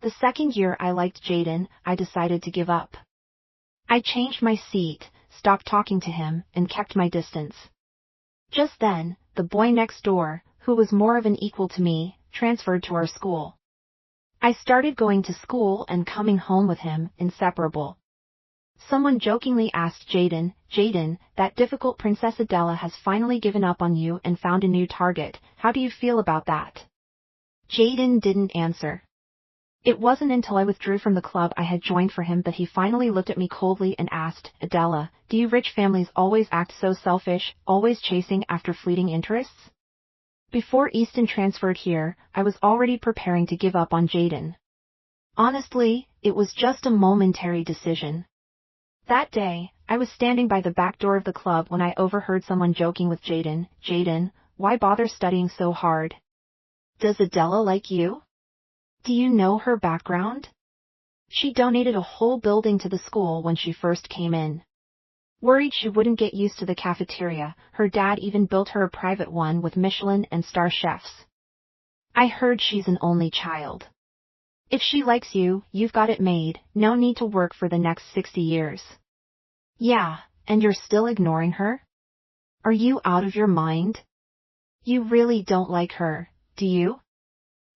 The second year I liked Jaden, I decided to give up. I changed my seat, stopped talking to him, and kept my distance. Just then, the boy next door, who was more of an equal to me, transferred to our school. I started going to school and coming home with him, inseparable. Someone jokingly asked Jaden, "Jaden, that difficult Princess Adela has finally given up on you and found a new target. How do you feel about that?" Jaden didn't answer. It wasn't until I withdrew from the club I had joined for him that he finally looked at me coldly and asked, "Adela, do you rich families always act so selfish, always chasing after fleeting interests?" Before Easton transferred here, I was already preparing to give up on Jaden. Honestly, it was just a momentary decision. That day, I was standing by the back door of the club when I overheard someone joking with Jaden, "Jaden, why bother studying so hard? Does Adela like you? Do you know her background? She donated a whole building to the school when she first came in. Worried she wouldn't get used to the cafeteria, her dad even built her a private one with Michelin and star chefs. I heard she's an only child. If she likes you, you've got it made, no need to work for the next 60 years. Yeah, and you're still ignoring her? Are you out of your mind? You really don't like her, do you?"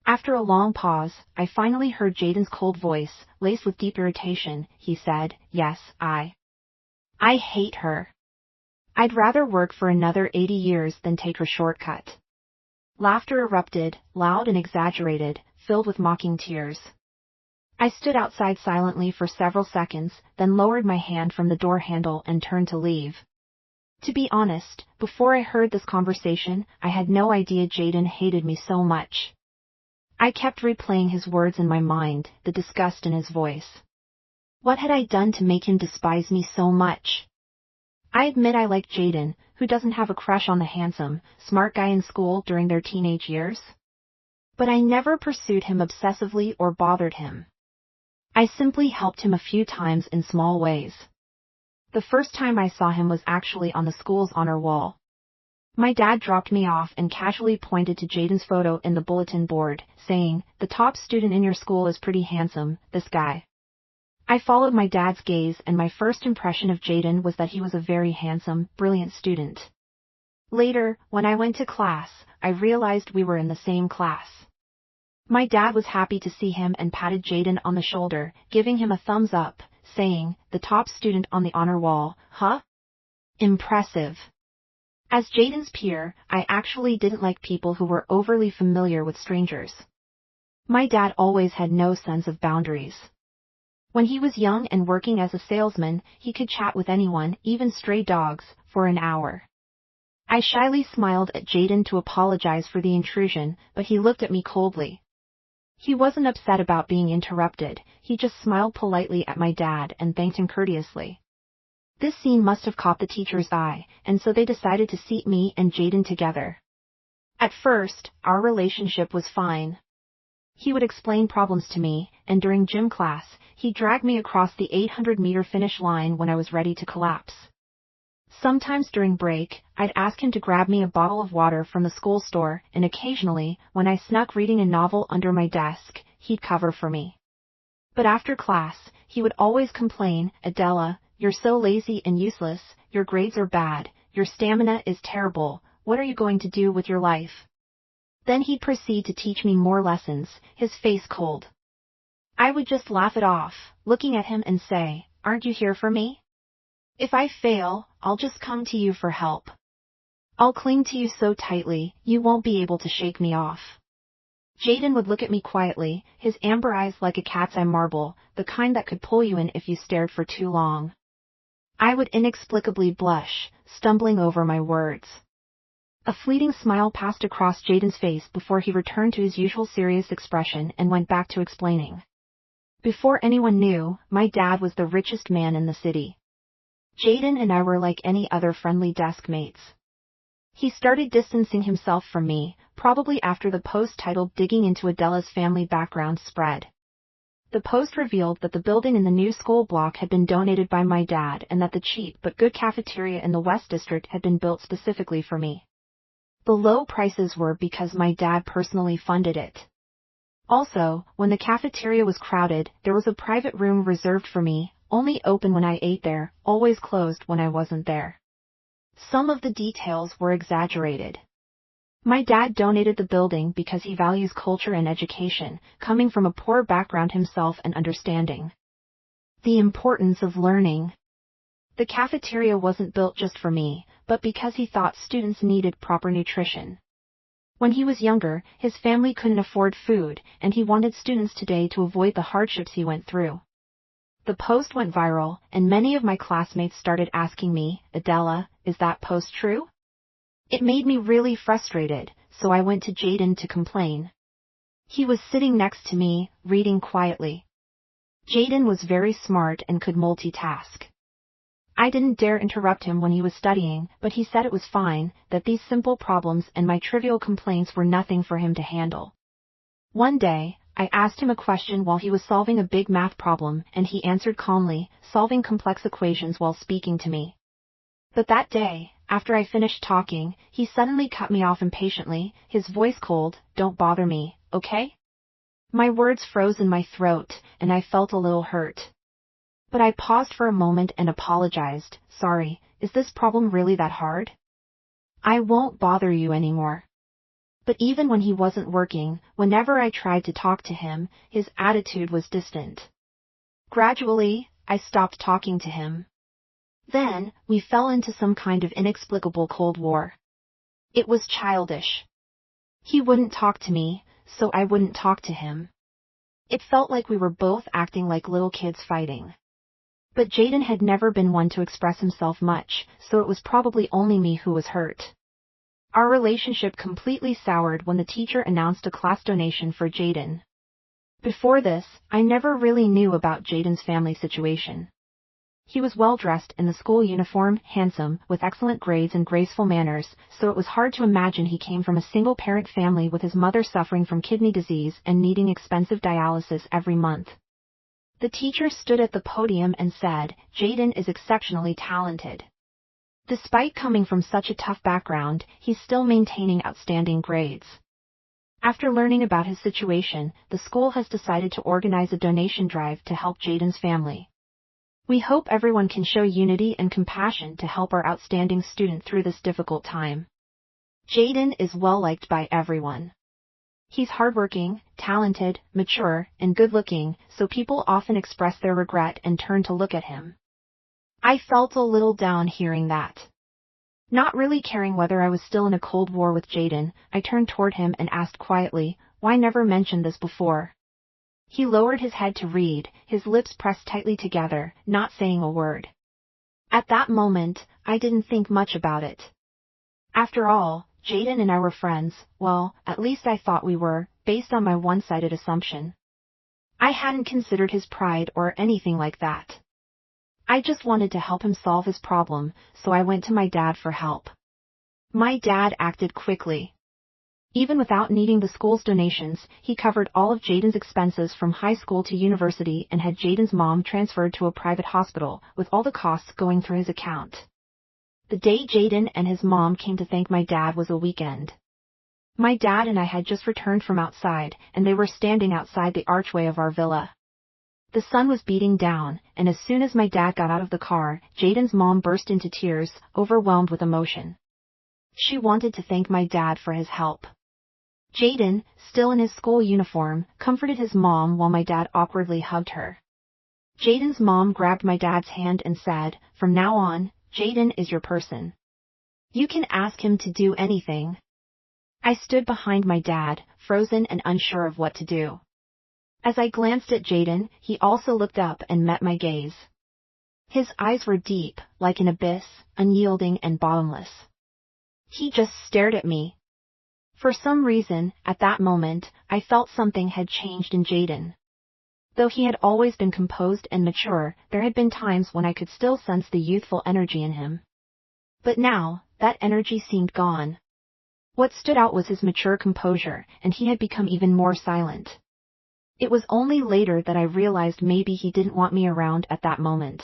After a long pause, I finally heard Jaden's cold voice, laced with deep irritation. He said, "Yes, I hate her. I'd rather work for another 80 years than take her shortcut." Laughter erupted, loud and exaggerated, filled with mocking tears. I stood outside silently for several seconds, then lowered my hand from the door handle and turned to leave. To be honest, before I heard this conversation, I had no idea Jaden hated me so much. I kept replaying his words in my mind, the disgust in his voice. What had I done to make him despise me so much? I admit I like Jaden, who doesn't have a crush on the handsome, smart guy in school during their teenage years. But I never pursued him obsessively or bothered him. I simply helped him a few times in small ways. The first time I saw him was actually on the school's honor wall. My dad dropped me off and casually pointed to Jaden's photo in the bulletin board, saying, "The top student in your school is pretty handsome, this guy." I followed my dad's gaze and my first impression of Jaden was that he was a very handsome, brilliant student. Later, when I went to class, I realized we were in the same class. My dad was happy to see him and patted Jaden on the shoulder, giving him a thumbs up, saying, "The top student on the honor wall, huh? Impressive." As Jaden's peer, I actually didn't like people who were overly familiar with strangers. My dad always had no sense of boundaries. When he was young and working as a salesman, he could chat with anyone, even stray dogs, for an hour. I shyly smiled at Jaden to apologize for the intrusion, but he looked at me coldly. He wasn't upset about being interrupted, he just smiled politely at my dad and thanked him courteously. This scene must have caught the teacher's eye, and so they decided to seat me and Jaden together. At first, our relationship was fine. He would explain problems to me, and during gym class, he dragged me across the 800-meter finish line when I was ready to collapse. Sometimes during break, I'd ask him to grab me a bottle of water from the school store, and occasionally, when I snuck reading a novel under my desk, he'd cover for me. But after class, he would always complain, "Adela, you're so lazy and useless, your grades are bad, your stamina is terrible, what are you going to do with your life?" Then he'd proceed to teach me more lessons, his face cold. I would just laugh it off, looking at him and say, "Aren't you here for me? If I fail, I'll just come to you for help. I'll cling to you so tightly, you won't be able to shake me off." Jaden would look at me quietly, his amber eyes like a cat's eye marble, the kind that could pull you in if you stared for too long. I would inexplicably blush, stumbling over my words. A fleeting smile passed across Jaden's face before he returned to his usual serious expression and went back to explaining. Before anyone knew, my dad was the richest man in the city. Jaden and I were like any other friendly desk mates. He started distancing himself from me, probably after the post titled "Digging into Adela's Family Background" spread. The post revealed that the building in the new school block had been donated by my dad and that the cheap but good cafeteria in the West District had been built specifically for me. The low prices were because my dad personally funded it. Also, when the cafeteria was crowded, there was a private room reserved for me, only open when I ate there, always closed when I wasn't there. Some of the details were exaggerated. My dad donated the building because he values culture and education, coming from a poor background himself and understanding the importance of learning. The cafeteria wasn't built just for me, but because he thought students needed proper nutrition. When he was younger, his family couldn't afford food, and he wanted students today to avoid the hardships he went through. The post went viral, and many of my classmates started asking me, "Adela, is that post true?" It made me really frustrated, so I went to Jaden to complain. He was sitting next to me, reading quietly. Jaden was very smart and could multitask. I didn't dare interrupt him when he was studying, but he said it was fine, that these simple problems and my trivial complaints were nothing for him to handle. One day, I asked him a question while he was solving a big math problem, and he answered calmly, solving complex equations while speaking to me. But that day, after I finished talking, he suddenly cut me off impatiently, his voice cold, "Don't bother me, okay?" My words froze in my throat, and I felt a little hurt. But I paused for a moment and apologized. "Sorry, is this problem really that hard? I won't bother you anymore." But even when he wasn't working, whenever I tried to talk to him, his attitude was distant. Gradually, I stopped talking to him. Then, we fell into some kind of inexplicable Cold War. It was childish. He wouldn't talk to me, so I wouldn't talk to him. It felt like we were both acting like little kids fighting. But Jaden had never been one to express himself much, so it was probably only me who was hurt. Our relationship completely soured when the teacher announced a class donation for Jaden. Before this, I never really knew about Jaden's family situation. He was well-dressed in the school uniform, handsome, with excellent grades and graceful manners, so it was hard to imagine he came from a single-parent family with his mother suffering from kidney disease and needing expensive dialysis every month. The teacher stood at the podium and said, "Jaden is exceptionally talented. Despite coming from such a tough background, he's still maintaining outstanding grades." After learning about his situation, the school has decided to organize a donation drive to help Jaden's family. We hope everyone can show unity and compassion to help our outstanding student through this difficult time. Jaden is well-liked by everyone. He's hardworking, talented, mature, and good-looking, so people often express their regret and turn to look at him. I felt a little down hearing that. Not really caring whether I was still in a Cold War with Jaden, I turned toward him and asked quietly, "Why never mentioned this before?" He lowered his head to read, his lips pressed tightly together, not saying a word. At that moment, I didn't think much about it. After all, Jaden and I were friends, well, at least I thought we were, based on my one-sided assumption. I hadn't considered his pride or anything like that. I just wanted to help him solve his problem, so I went to my dad for help. My dad acted quickly. Even without needing the school's donations, he covered all of Jaden's expenses from high school to university and had Jaden's mom transferred to a private hospital, with all the costs going through his account. The day Jaden and his mom came to thank my dad was a weekend. My dad and I had just returned from outside, and they were standing outside the archway of our villa. The sun was beating down, and as soon as my dad got out of the car, Jaden's mom burst into tears, overwhelmed with emotion. She wanted to thank my dad for his help. Jaden, still in his school uniform, comforted his mom while my dad awkwardly hugged her. Jaden's mom grabbed my dad's hand and said, "From now on, Jaden is your person. You can ask him to do anything." I stood behind my dad, frozen and unsure of what to do. As I glanced at Jaden, he also looked up and met my gaze. His eyes were deep, like an abyss, unyielding and bottomless. He just stared at me. For some reason, at that moment, I felt something had changed in Jaden. Though he had always been composed and mature, there had been times when I could still sense the youthful energy in him. But now, that energy seemed gone. What stood out was his mature composure, and he had become even more silent. It was only later that I realized maybe he didn't want me around at that moment.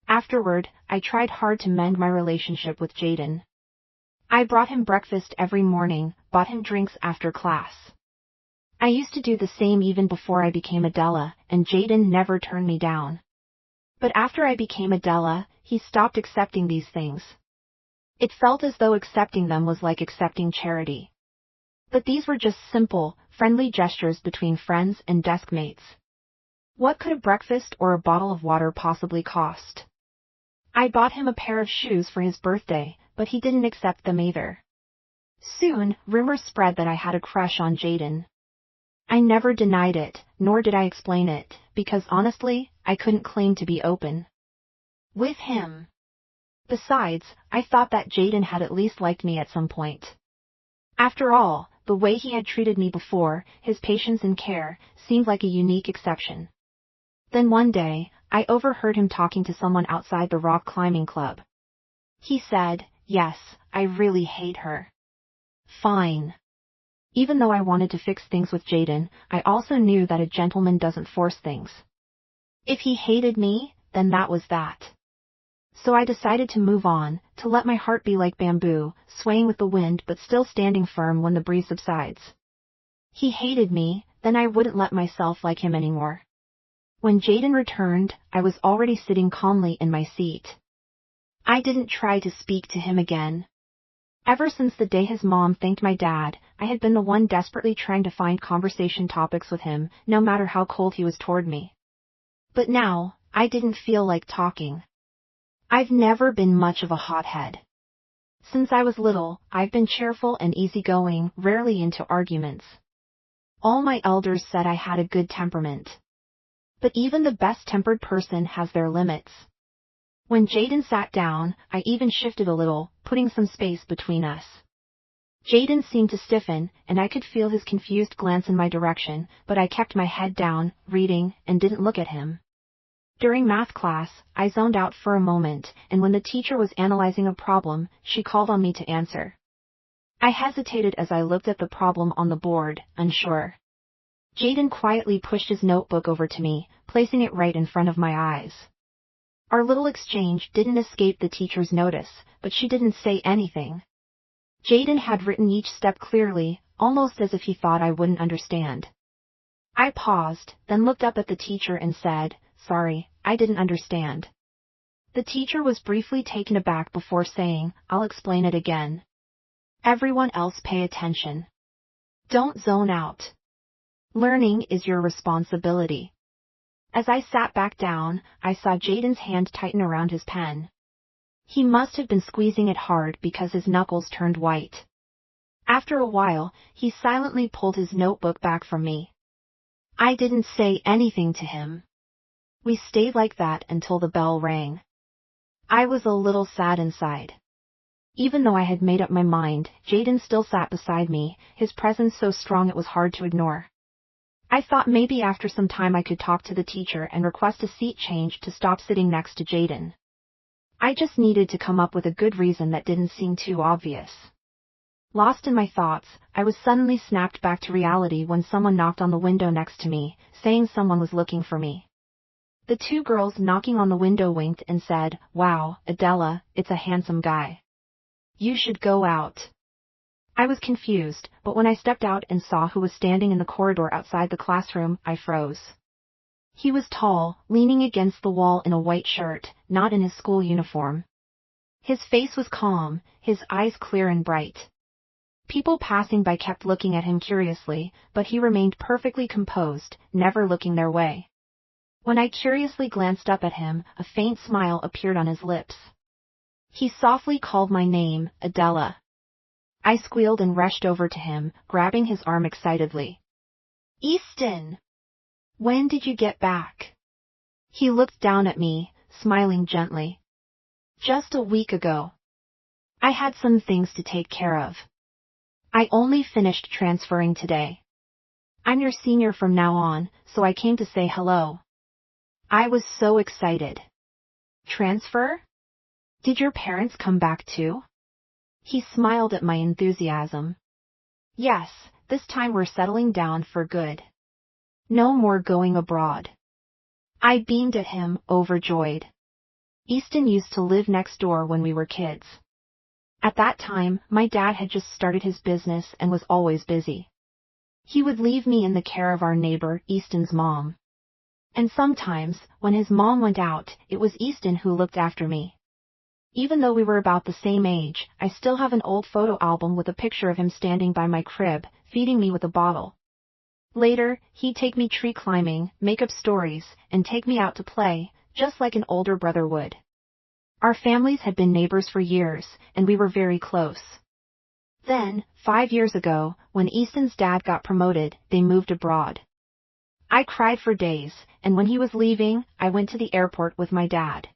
Afterward, I tried hard to mend my relationship with Jaden. I brought him breakfast every morning, bought him drinks after class. I used to do the same even before I became Adela, and Jaden never turned me down. But after I became Adela, he stopped accepting these things. It felt as though accepting them was like accepting charity. But these were just simple, friendly gestures between friends and desk mates. What could a breakfast or a bottle of water possibly cost? I bought him a pair of shoes for his birthday, but he didn't accept them either. Soon, rumors spread that I had a crush on Jaden. I never denied it, nor did I explain it, because honestly, I couldn't claim to be open with him. Besides, I thought that Jaden had at least liked me at some point. After all, the way he had treated me before, his patience and care, seemed like a unique exception. Then one day, I overheard him talking to someone outside the rock climbing club. He said, "Yes, I really hate her." Fine. Even though I wanted to fix things with Jaden, I also knew that a gentleman doesn't force things. If he hated me, then that was that. So I decided to move on, to let my heart be like bamboo, swaying with the wind but still standing firm when the breeze subsides. He hated me, then I wouldn't let myself like him anymore. When Jaden returned, I was already sitting calmly in my seat. I didn't try to speak to him again. Ever since the day his mom thanked my dad, I had been the one desperately trying to find conversation topics with him, no matter how cold he was toward me. But now, I didn't feel like talking. I've never been much of a hothead. Since I was little, I've been cheerful and easygoing, rarely into arguments. All my elders said I had a good temperament. But even the best-tempered person has their limits. When Jaden sat down, I even shifted a little, putting some space between us. Jaden seemed to stiffen, and I could feel his confused glance in my direction, but I kept my head down, reading, and didn't look at him. During math class, I zoned out for a moment, and when the teacher was analyzing a problem, she called on me to answer. I hesitated as I looked at the problem on the board, unsure. Jaden quietly pushed his notebook over to me, placing it right in front of my eyes. Our little exchange didn't escape the teacher's notice, but she didn't say anything. Jaden had written each step clearly, almost as if he thought I wouldn't understand. I paused, then looked up at the teacher and said, "Sorry, I didn't understand." The teacher was briefly taken aback before saying, "I'll explain it again. Everyone else pay attention. Don't zone out. Learning is your responsibility." As I sat back down, I saw Jaden's hand tighten around his pen. He must have been squeezing it hard because his knuckles turned white. After a while, he silently pulled his notebook back from me. I didn't say anything to him. We stayed like that until the bell rang. I was a little sad inside. Even though I had made up my mind, Jaden still sat beside me, his presence so strong it was hard to ignore. I thought maybe after some time I could talk to the teacher and request a seat change to stop sitting next to Jaden. I just needed to come up with a good reason that didn't seem too obvious. Lost in my thoughts, I was suddenly snapped back to reality when someone knocked on the window next to me, saying someone was looking for me. The two girls knocking on the window winked and said, "Wow, Adela, it's a handsome guy. You should go out." I was confused, but when I stepped out and saw who was standing in the corridor outside the classroom, I froze. He was tall, leaning against the wall in a white shirt, not in his school uniform. His face was calm, his eyes clear and bright. People passing by kept looking at him curiously, but he remained perfectly composed, never looking their way. When I curiously glanced up at him, a faint smile appeared on his lips. He softly called my name, Adela. I squealed and rushed over to him, grabbing his arm excitedly. "Easton! When did you get back?" He looked down at me, smiling gently. "Just a week ago. I had some things to take care of. I only finished transferring today. I'm your senior from now on, so I came to say hello." I was so excited. "Transfer? Did your parents come back too?" He smiled at my enthusiasm. "Yes, this time we're settling down for good. No more going abroad." I beamed at him, overjoyed. Easton used to live next door when we were kids. At that time, my dad had just started his business and was always busy. He would leave me in the care of our neighbor, Easton's mom. And sometimes, when his mom went out, it was Easton who looked after me. Even though we were about the same age, I still have an old photo album with a picture of him standing by my crib, feeding me with a bottle. Later, he'd take me tree climbing, make up stories, and take me out to play, just like an older brother would. Our families had been neighbors for years, and we were very close. Then, 5 years ago, when Easton's dad got promoted, they moved abroad. I cried for days, and when he was leaving, I went to the airport with my dad.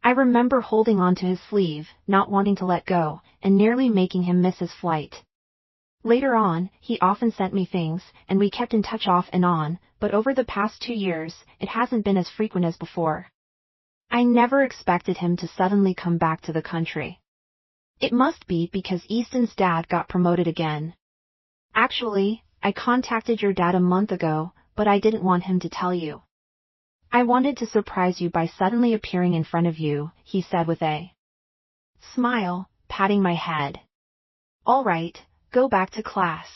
I remember holding on to his sleeve, not wanting to let go, and nearly making him miss his flight. Later on, he often sent me things, and we kept in touch off and on, but over the past 2 years, it hasn't been as frequent as before. I never expected him to suddenly come back to the country. It must be because Easton's dad got promoted again. Actually, I contacted your dad a month ago, but I didn't want him to tell you. I wanted to surprise you by suddenly appearing in front of you, he said with a smile, patting my head. All right, go back to class.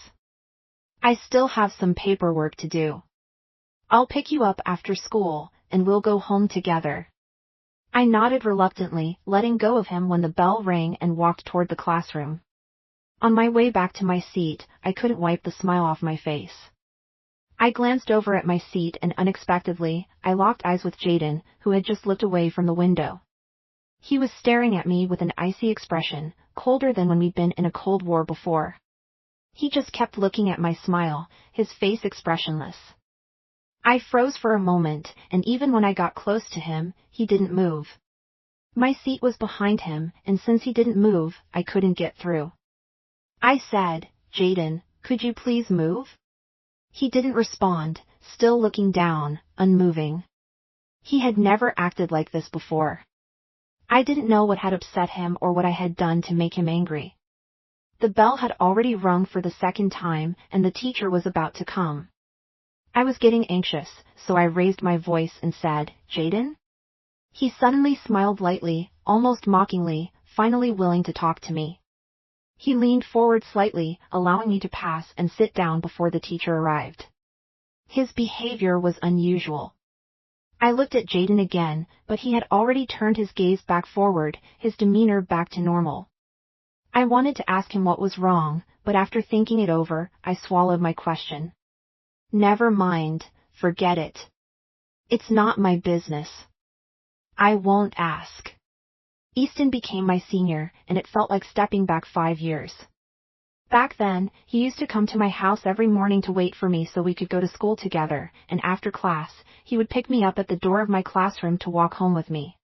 I still have some paperwork to do. I'll pick you up after school, and we'll go home together. I nodded reluctantly, letting go of him when the bell rang and walked toward the classroom. On my way back to my seat, I couldn't wipe the smile off my face. I glanced over at my seat and unexpectedly, I locked eyes with Jaden, who had just looked away from the window. He was staring at me with an icy expression, colder than when we'd been in a Cold War before. He just kept looking at my smile, his face expressionless. I froze for a moment, and even when I got close to him, he didn't move. My seat was behind him, and since he didn't move, I couldn't get through. I said, Jaden, could you please move? He didn't respond, still looking down, unmoving. He had never acted like this before. I didn't know what had upset him or what I had done to make him angry. The bell had already rung for the second time, and the teacher was about to come. I was getting anxious, so I raised my voice and said, Jaden? He suddenly smiled lightly, almost mockingly, finally willing to talk to me. He leaned forward slightly, allowing me to pass and sit down before the teacher arrived. His behavior was unusual. I looked at Jaden again, but he had already turned his gaze back forward, his demeanor back to normal. I wanted to ask him what was wrong, but after thinking it over, I swallowed my question. Never mind, forget it. It's not my business. I won't ask. Easton became my senior, and it felt like stepping back 5 years. Back then, he used to come to my house every morning to wait for me so we could go to school together, and after class, he would pick me up at the door of my classroom to walk home with me.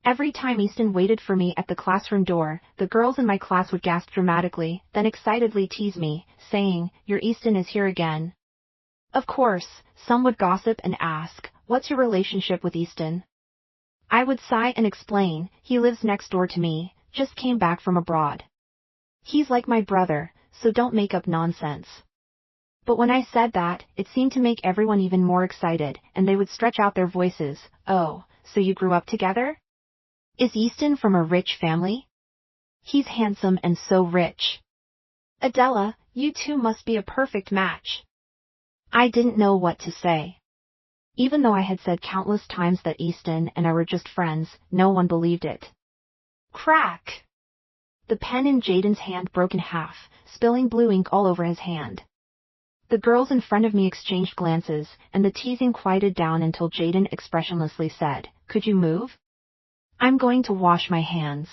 Every time Easton waited for me at the classroom door, the girls in my class would gasp dramatically, then excitedly tease me, saying, Your Easton is here again. Of course, some would gossip and ask, What's your relationship with Easton? I would sigh and explain, he lives next door to me, just came back from abroad. He's like my brother, so don't make up nonsense. But when I said that, it seemed to make everyone even more excited, and they would stretch out their voices, Oh, so you grew up together? Is Easton from a rich family? He's handsome and so rich. Adela, you two must be a perfect match. I didn't know what to say. Even though I had said countless times that Easton and I were just friends, no one believed it. Crack! The pen in Jaden's hand broke in half, spilling blue ink all over his hand. The girls in front of me exchanged glances, and the teasing quieted down until Jaden expressionlessly said, Could you move? I'm going to wash my hands.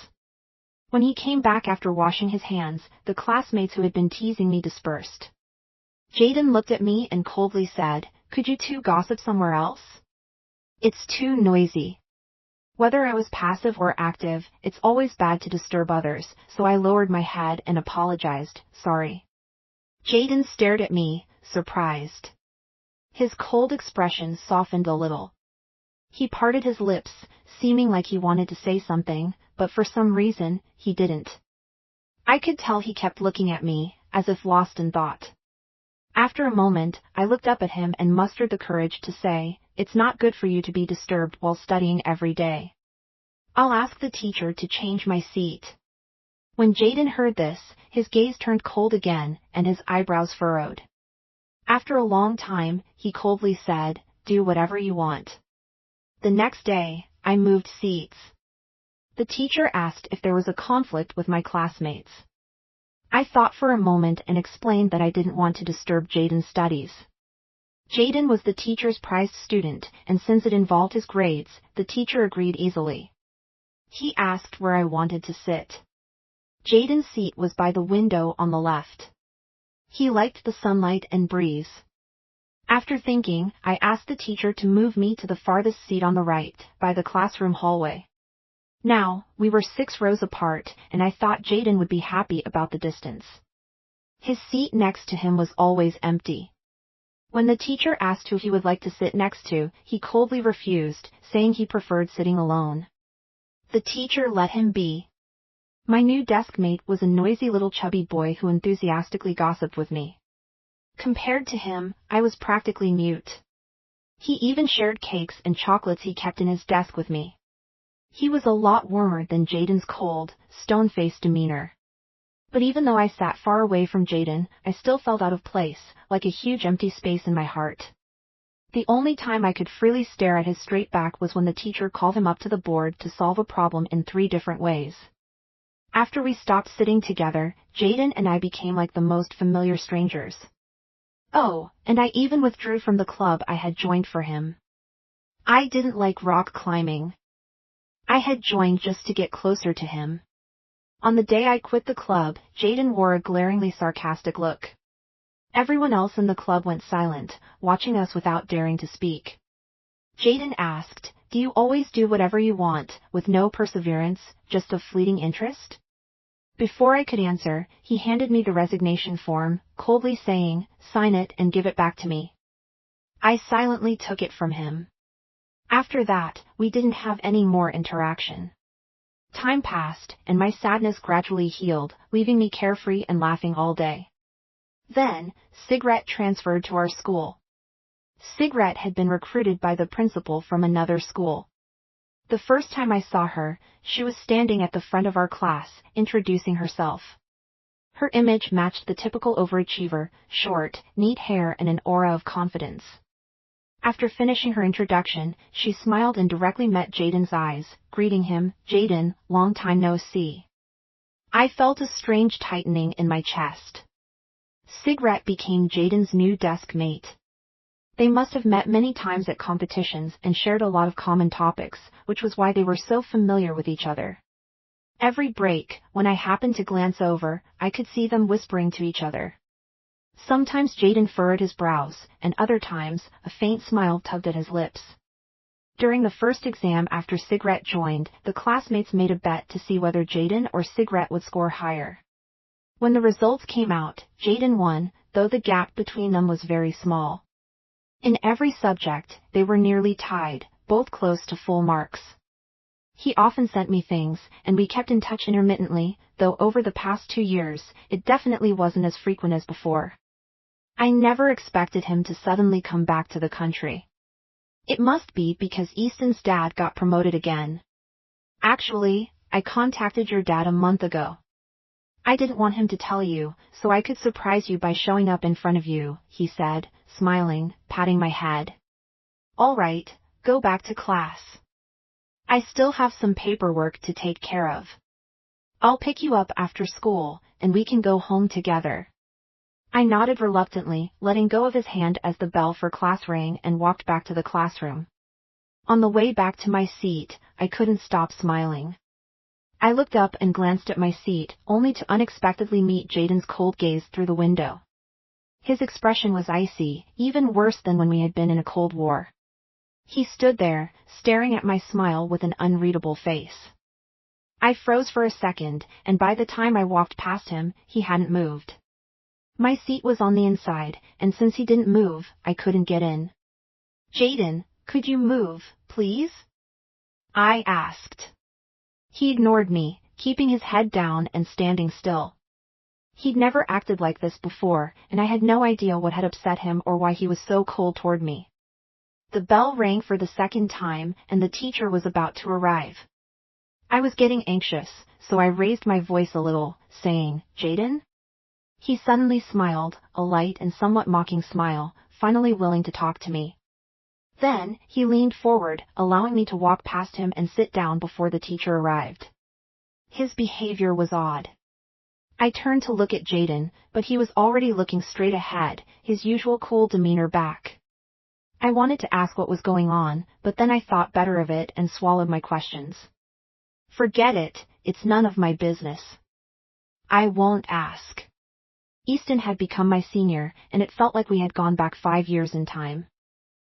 When he came back after washing his hands, the classmates who had been teasing me dispersed. Jaden looked at me and coldly said, Could you two gossip somewhere else? It's too noisy. Whether I was passive or active, it's always bad to disturb others, so I lowered my head and apologized, Sorry. Jaden stared at me, surprised. His cold expression softened a little. He parted his lips, seeming like he wanted to say something, but for some reason, he didn't. I could tell he kept looking at me, as if lost in thought. After a moment, I looked up at him and mustered the courage to say, It's not good for you to be disturbed while studying every day. I'll ask the teacher to change my seat. When Jaden heard this, his gaze turned cold again, and his eyebrows furrowed. After a long time, he coldly said, "Do whatever you want." The next day, I moved seats. The teacher asked if there was a conflict with my classmates. I thought for a moment and explained that I didn't want to disturb Jaden's studies. Jaden was the teacher's prized student, and since it involved his grades, the teacher agreed easily. He asked where I wanted to sit. Jaden's seat was by the window on the left. He liked the sunlight and breeze. After thinking, I asked the teacher to move me to the farthest seat on the right, by the classroom hallway. Now, we were 6 rows apart, and I thought Jaden would be happy about the distance. His seat next to him was always empty. When the teacher asked who he would like to sit next to, he coldly refused, saying he preferred sitting alone. The teacher let him be. My new desk mate was a noisy little chubby boy who enthusiastically gossiped with me. Compared to him, I was practically mute. He even shared cakes and chocolates he kept in his desk with me. He was a lot warmer than Jaden's cold, stone-faced demeanor. But even though I sat far away from Jaden, I still felt out of place, like a huge empty space in my heart. The only time I could freely stare at his straight back was when the teacher called him up to the board to solve a problem in 3 different ways. After we stopped sitting together, Jaden and I became like the most familiar strangers. Oh, and I even withdrew from the club I had joined for him. I didn't like rock climbing. I had joined just to get closer to him. On the day I quit the club, Jaden wore a glaringly sarcastic look. Everyone else in the club went silent, watching us without daring to speak. Jaden asked, "Do you always do whatever you want, with no perseverance, just a fleeting interest?" Before I could answer, he handed me the resignation form, coldly saying, "Sign it and give it back to me." I silently took it from him. After that, we didn't have any more interaction. Time passed, and my sadness gradually healed, leaving me carefree and laughing all day. Then, Cigarette transferred to our school. Cigarette had been recruited by the principal from another school. The first time I saw her, she was standing at the front of our class, introducing herself. Her image matched the typical overachiever, short, neat hair and an aura of confidence. After finishing her introduction, she smiled and directly met Jaden's eyes, greeting him, "Jaden, long time no see." I felt a strange tightening in my chest. Cigarette became Jaden's new desk mate. They must have met many times at competitions and shared a lot of common topics, which was why they were so familiar with each other. Every break, when I happened to glance over, I could see them whispering to each other. Sometimes Jaden furrowed his brows, and other times, a faint smile tugged at his lips. During the first exam after Cigarette joined, the classmates made a bet to see whether Jaden or Cigarette would score higher. When the results came out, Jaden won, though the gap between them was very small. In every subject, they were nearly tied, both close to full marks. He often sent me things, and we kept in touch intermittently, though over the past 2 years, it definitely wasn't as frequent as before. I never expected him to suddenly come back to the country. It must be because Easton's dad got promoted again. "Actually, I contacted your dad a month ago. I didn't want him to tell you, so I could surprise you by showing up in front of you," he said, smiling, patting my head. "All right, go back to class. I still have some paperwork to take care of. I'll pick you up after school, and we can go home together." I nodded reluctantly, letting go of his hand as the bell for class rang and walked back to the classroom. On the way back to my seat, I couldn't stop smiling. I looked up and glanced at my seat, only to unexpectedly meet Jaden's cold gaze through the window. His expression was icy, even worse than when we had been in a Cold War. He stood there, staring at my smile with an unreadable face. I froze for a second, and by the time I walked past him, he hadn't moved. My seat was on the inside, and since he didn't move, I couldn't get in. "Jaden, could you move, please?" I asked. He ignored me, keeping his head down and standing still. He'd never acted like this before, and I had no idea what had upset him or why he was so cold toward me. The bell rang for the second time, and the teacher was about to arrive. I was getting anxious, so I raised my voice a little, saying, "Jaden?" He suddenly smiled, a light and somewhat mocking smile, finally willing to talk to me. Then, he leaned forward, allowing me to walk past him and sit down before the teacher arrived. His behavior was odd. I turned to look at Jaden, but he was already looking straight ahead, his usual cool demeanor back. I wanted to ask what was going on, but then I thought better of it and swallowed my questions. Forget it, it's none of my business. I won't ask. Easton had become my senior, and it felt like we had gone back 5 years in time.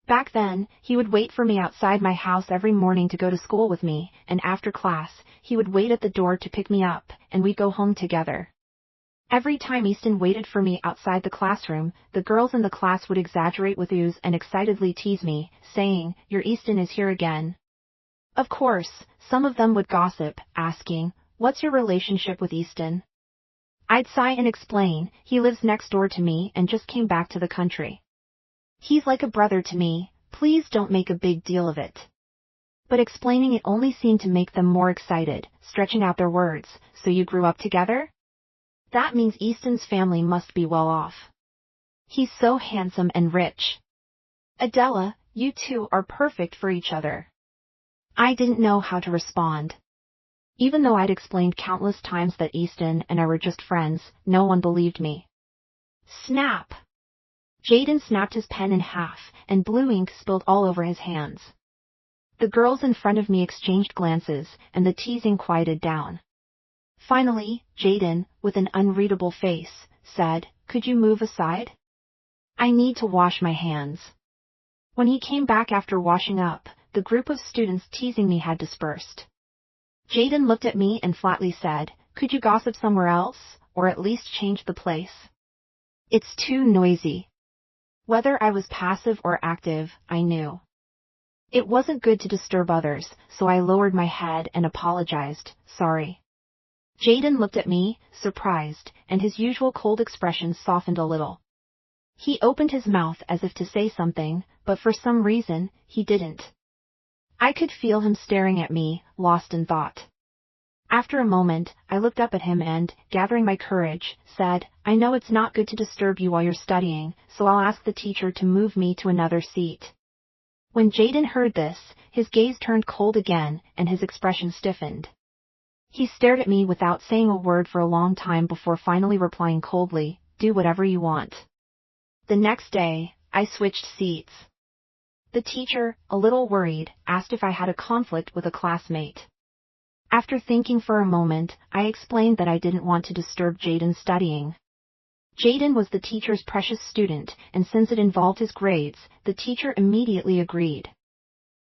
Back then, he would wait for me outside my house every morning to go to school with me, and after class, he would wait at the door to pick me up, and we'd go home together. Every time Easton waited for me outside the classroom, the girls in the class would exaggerate with oohs and excitedly tease me, saying, "Your Easton is here again." Of course, some of them would gossip, asking, "What's your relationship with Easton?" I'd sigh and explain, "He lives next door to me and just came back to the country. He's like a brother to me, please don't make a big deal of it." But explaining it only seemed to make them more excited, stretching out their words, "So you grew up together? That means Easton's family must be well off. He's so handsome and rich. Adela, you two are perfect for each other." I didn't know how to respond. Even though I'd explained countless times that Easton and I were just friends, no one believed me. Snap! Jaden snapped his pen in half, and blue ink spilled all over his hands. The girls in front of me exchanged glances, and the teasing quieted down. Finally, Jaden, with an unreadable face, said, "Could you move aside? I need to wash my hands." When he came back after washing up, the group of students teasing me had dispersed. Jaden looked at me and flatly said, "Could you gossip somewhere else, or at least change the place? It's too noisy." Whether I was passive or active, I knew. It wasn't good to disturb others, so I lowered my head and apologized, "Sorry." Jaden looked at me, surprised, and his usual cold expression softened a little. He opened his mouth as if to say something, but for some reason, he didn't. I could feel him staring at me, lost in thought. After a moment, I looked up at him and, gathering my courage, said, "I know it's not good to disturb you while you're studying, so I'll ask the teacher to move me to another seat." When Jaden heard this, his gaze turned cold again, and his expression stiffened. He stared at me without saying a word for a long time before finally replying coldly, "Do whatever you want." The next day, I switched seats. The teacher, a little worried, asked if I had a conflict with a classmate. After thinking for a moment, I explained that I didn't want to disturb Jaden's studying. Jaden was the teacher's precious student, and since it involved his grades, the teacher immediately agreed.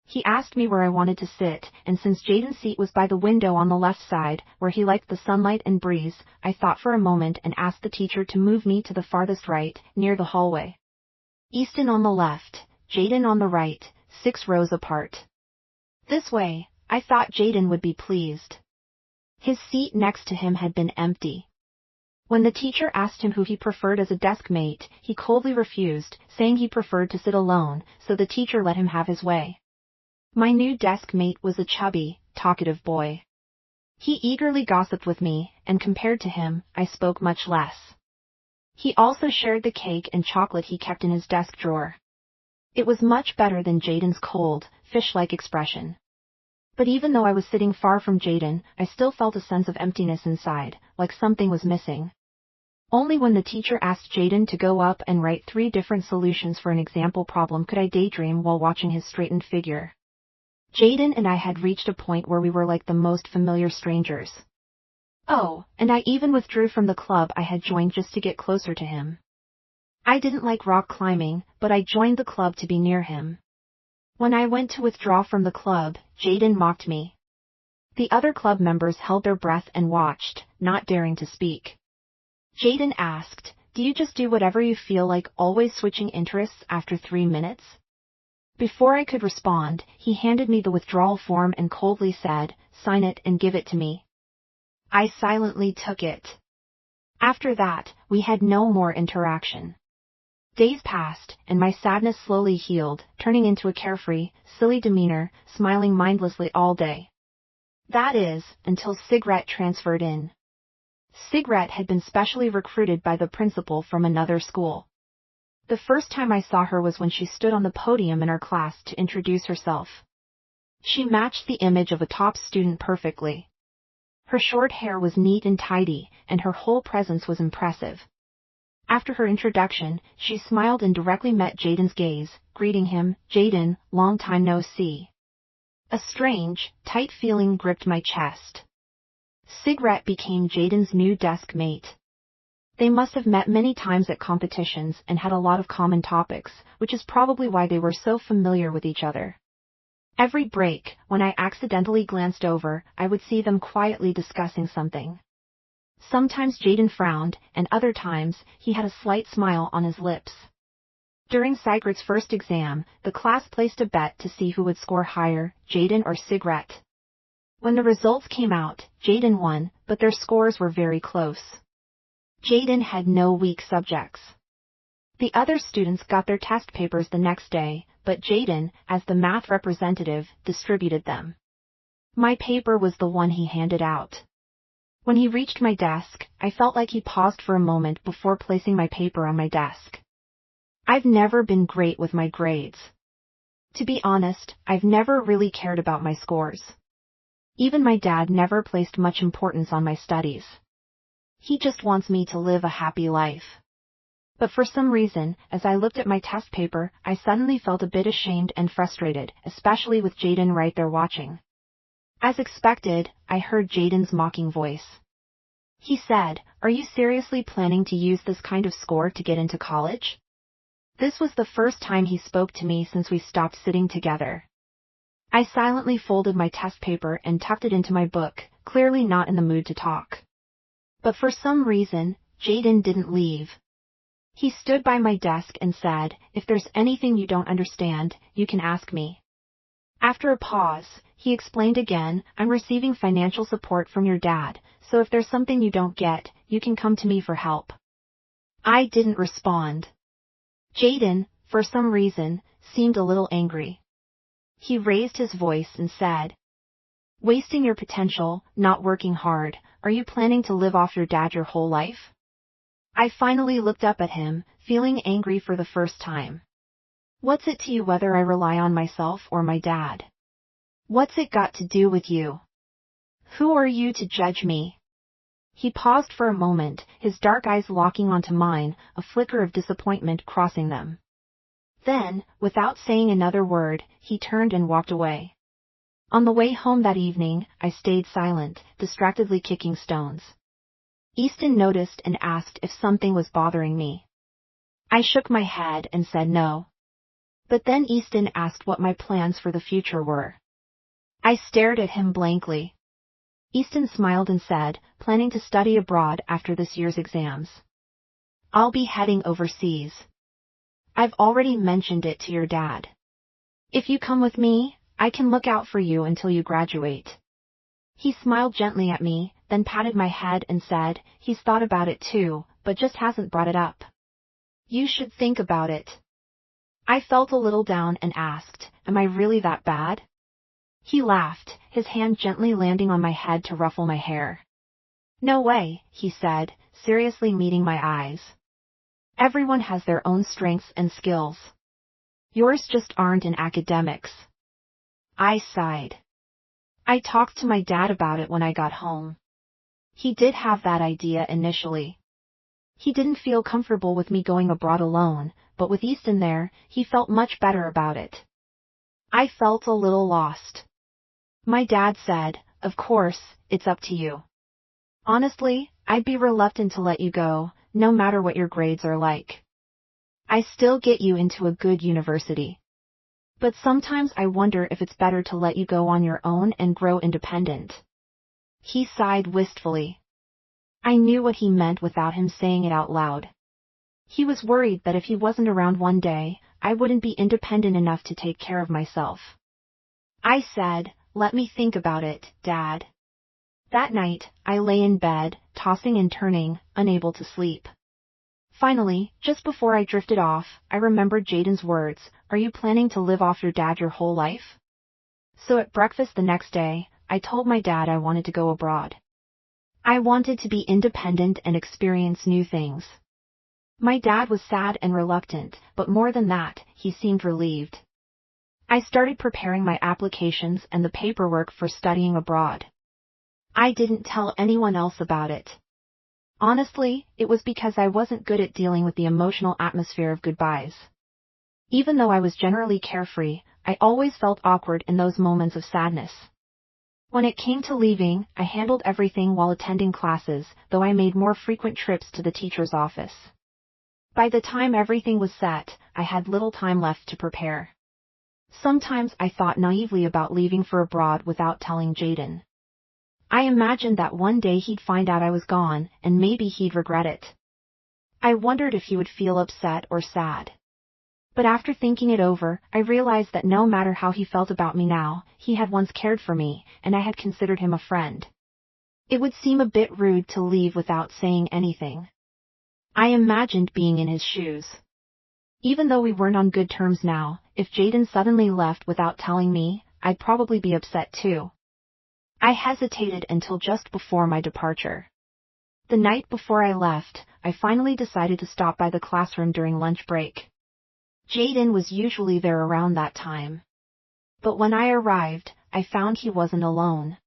He asked me where I wanted to sit, and since Jaden's seat was by the window on the left side, where he liked the sunlight and breeze, I thought for a moment and asked the teacher to move me to the farthest right, near the hallway. Easton on the left, Jaden on the right, 6 rows apart. This way, I thought Jaden would be pleased. His seat next to him had been empty. When the teacher asked him who he preferred as a desk mate, he coldly refused, saying he preferred to sit alone, so the teacher let him have his way. My new desk mate was a chubby, talkative boy. He eagerly gossiped with me, and compared to him, I spoke much less. He also shared the cake and chocolate he kept in his desk drawer. It was much better than Jaden's cold, fish-like expression. But even though I was sitting far from Jaden, I still felt a sense of emptiness inside, like something was missing. Only when the teacher asked Jaden to go up and write 3 different solutions for an example problem could I daydream while watching his straightened figure. Jaden and I had reached a point where we were like the most familiar strangers. Oh, and I even withdrew from the club I had joined just to get closer to him. I didn't like rock climbing, but I joined the club to be near him. When I went to withdraw from the club, Jaden mocked me. The other club members held their breath and watched, not daring to speak. Jaden asked, "Do you just do whatever you feel like, always switching interests after 3 minutes?" Before I could respond, he handed me the withdrawal form and coldly said, "Sign it and give it to me." I silently took it. After that, we had no more interaction. Days passed, and my sadness slowly healed, turning into a carefree, silly demeanor, smiling mindlessly all day. That is, until cigarette transferred in. Cigarette had been specially recruited by the principal from another school. The first time I saw her was when she stood on the podium in our class to introduce herself. She matched the image of a top student perfectly. Her short hair was neat and tidy, and her whole presence was impressive. After her introduction, she smiled and directly met Jaden's gaze, greeting him, "Jaden, long time no see." A strange, tight feeling gripped my chest. Cigarette became Jaden's new desk mate. They must have met many times at competitions and had a lot of common topics, which is probably why they were so familiar with each other. Every break, when I accidentally glanced over, I would see them quietly discussing something. Sometimes Jaden frowned, and other times, he had a slight smile on his lips. During Sigrid's first exam, the class placed a bet to see who would score higher, Jaden or Cigarette. When the results came out, Jaden won, but their scores were very close. Jaden had no weak subjects. The other students got their test papers the next day, but Jaden, as the math representative, distributed them. My paper was the one he handed out. When he reached my desk, I felt like he paused for a moment before placing my paper on my desk. I've never been great with my grades. To be honest, I've never really cared about my scores. Even my dad never placed much importance on my studies. He just wants me to live a happy life. But for some reason, as I looked at my test paper, I suddenly felt a bit ashamed and frustrated, especially with Jaden right there watching. As expected, I heard Jaden's mocking voice. He said, "Are you seriously planning to use this kind of score to get into college?" This was the first time he spoke to me since we stopped sitting together. I silently folded my test paper and tucked it into my book, clearly not in the mood to talk. But for some reason, Jaden didn't leave. He stood by my desk and said, "If there's anything you don't understand, you can ask me." After a pause, he explained again, "I'm receiving financial support from your dad, so if there's something you don't get, you can come to me for help." I didn't respond. Jaden, for some reason, seemed a little angry. He raised his voice and said, "Wasting your potential, not working hard, are you planning to live off your dad your whole life?" I finally looked up at him, feeling angry for the first time. What's it to you whether I rely on myself or my dad? What's it got to do with you? Who are you to judge me? He paused for a moment, his dark eyes locking onto mine, a flicker of disappointment crossing them. Then, without saying another word, he turned and walked away. On the way home that evening, I stayed silent, distractedly kicking stones. Easton noticed and asked if something was bothering me. I shook my head and said no. But then Easton asked what my plans for the future were. I stared at him blankly. Easton smiled and said, "Planning to study abroad after this year's exams. I'll be heading overseas. I've already mentioned it to your dad. If you come with me, I can look out for you until you graduate." He smiled gently at me, then patted my head and said, "He's thought about it too, but just hasn't brought it up. You should think about it." I felt a little down and asked, "Am I really that bad?" He laughed, his hand gently landing on my head to ruffle my hair. "No way," he said, seriously meeting my eyes. "Everyone has their own strengths and skills. Yours just aren't in academics." I sighed. I talked to my dad about it when I got home. He did have that idea initially. He didn't feel comfortable with me going abroad alone, but with Easton there, he felt much better about it. I felt a little lost. My dad said, "Of course, it's up to you. Honestly, I'd be reluctant to let you go, no matter what your grades are like. I still get you into a good university. But sometimes I wonder if it's better to let you go on your own and grow independent." He sighed wistfully. I knew what he meant without him saying it out loud. He was worried that if he wasn't around one day, I wouldn't be independent enough to take care of myself. I said, "Let me think about it, Dad." That night, I lay in bed, tossing and turning, unable to sleep. Finally, just before I drifted off, I remembered Jaden's words, "Are you planning to live off your dad your whole life?" So at breakfast the next day, I told my dad I wanted to go abroad. I wanted to be independent and experience new things. My dad was sad and reluctant, but more than that, he seemed relieved. I started preparing my applications and the paperwork for studying abroad. I didn't tell anyone else about it. Honestly, it was because I wasn't good at dealing with the emotional atmosphere of goodbyes. Even though I was generally carefree, I always felt awkward in those moments of sadness. When it came to leaving, I handled everything while attending classes, though I made more frequent trips to the teacher's office. By the time everything was set, I had little time left to prepare. Sometimes I thought naively about leaving for abroad without telling Jaden. I imagined that one day he'd find out I was gone, and maybe he'd regret it. I wondered if he would feel upset or sad. But after thinking it over, I realized that no matter how he felt about me now, he had once cared for me, and I had considered him a friend. It would seem a bit rude to leave without saying anything. I imagined being in his shoes. Even though we weren't on good terms now, if Jaden suddenly left without telling me, I'd probably be upset too. I hesitated until just before my departure. The night before I left, I finally decided to stop by the classroom during lunch break. Jaden was usually there around that time. But when I arrived, I found he wasn't alone.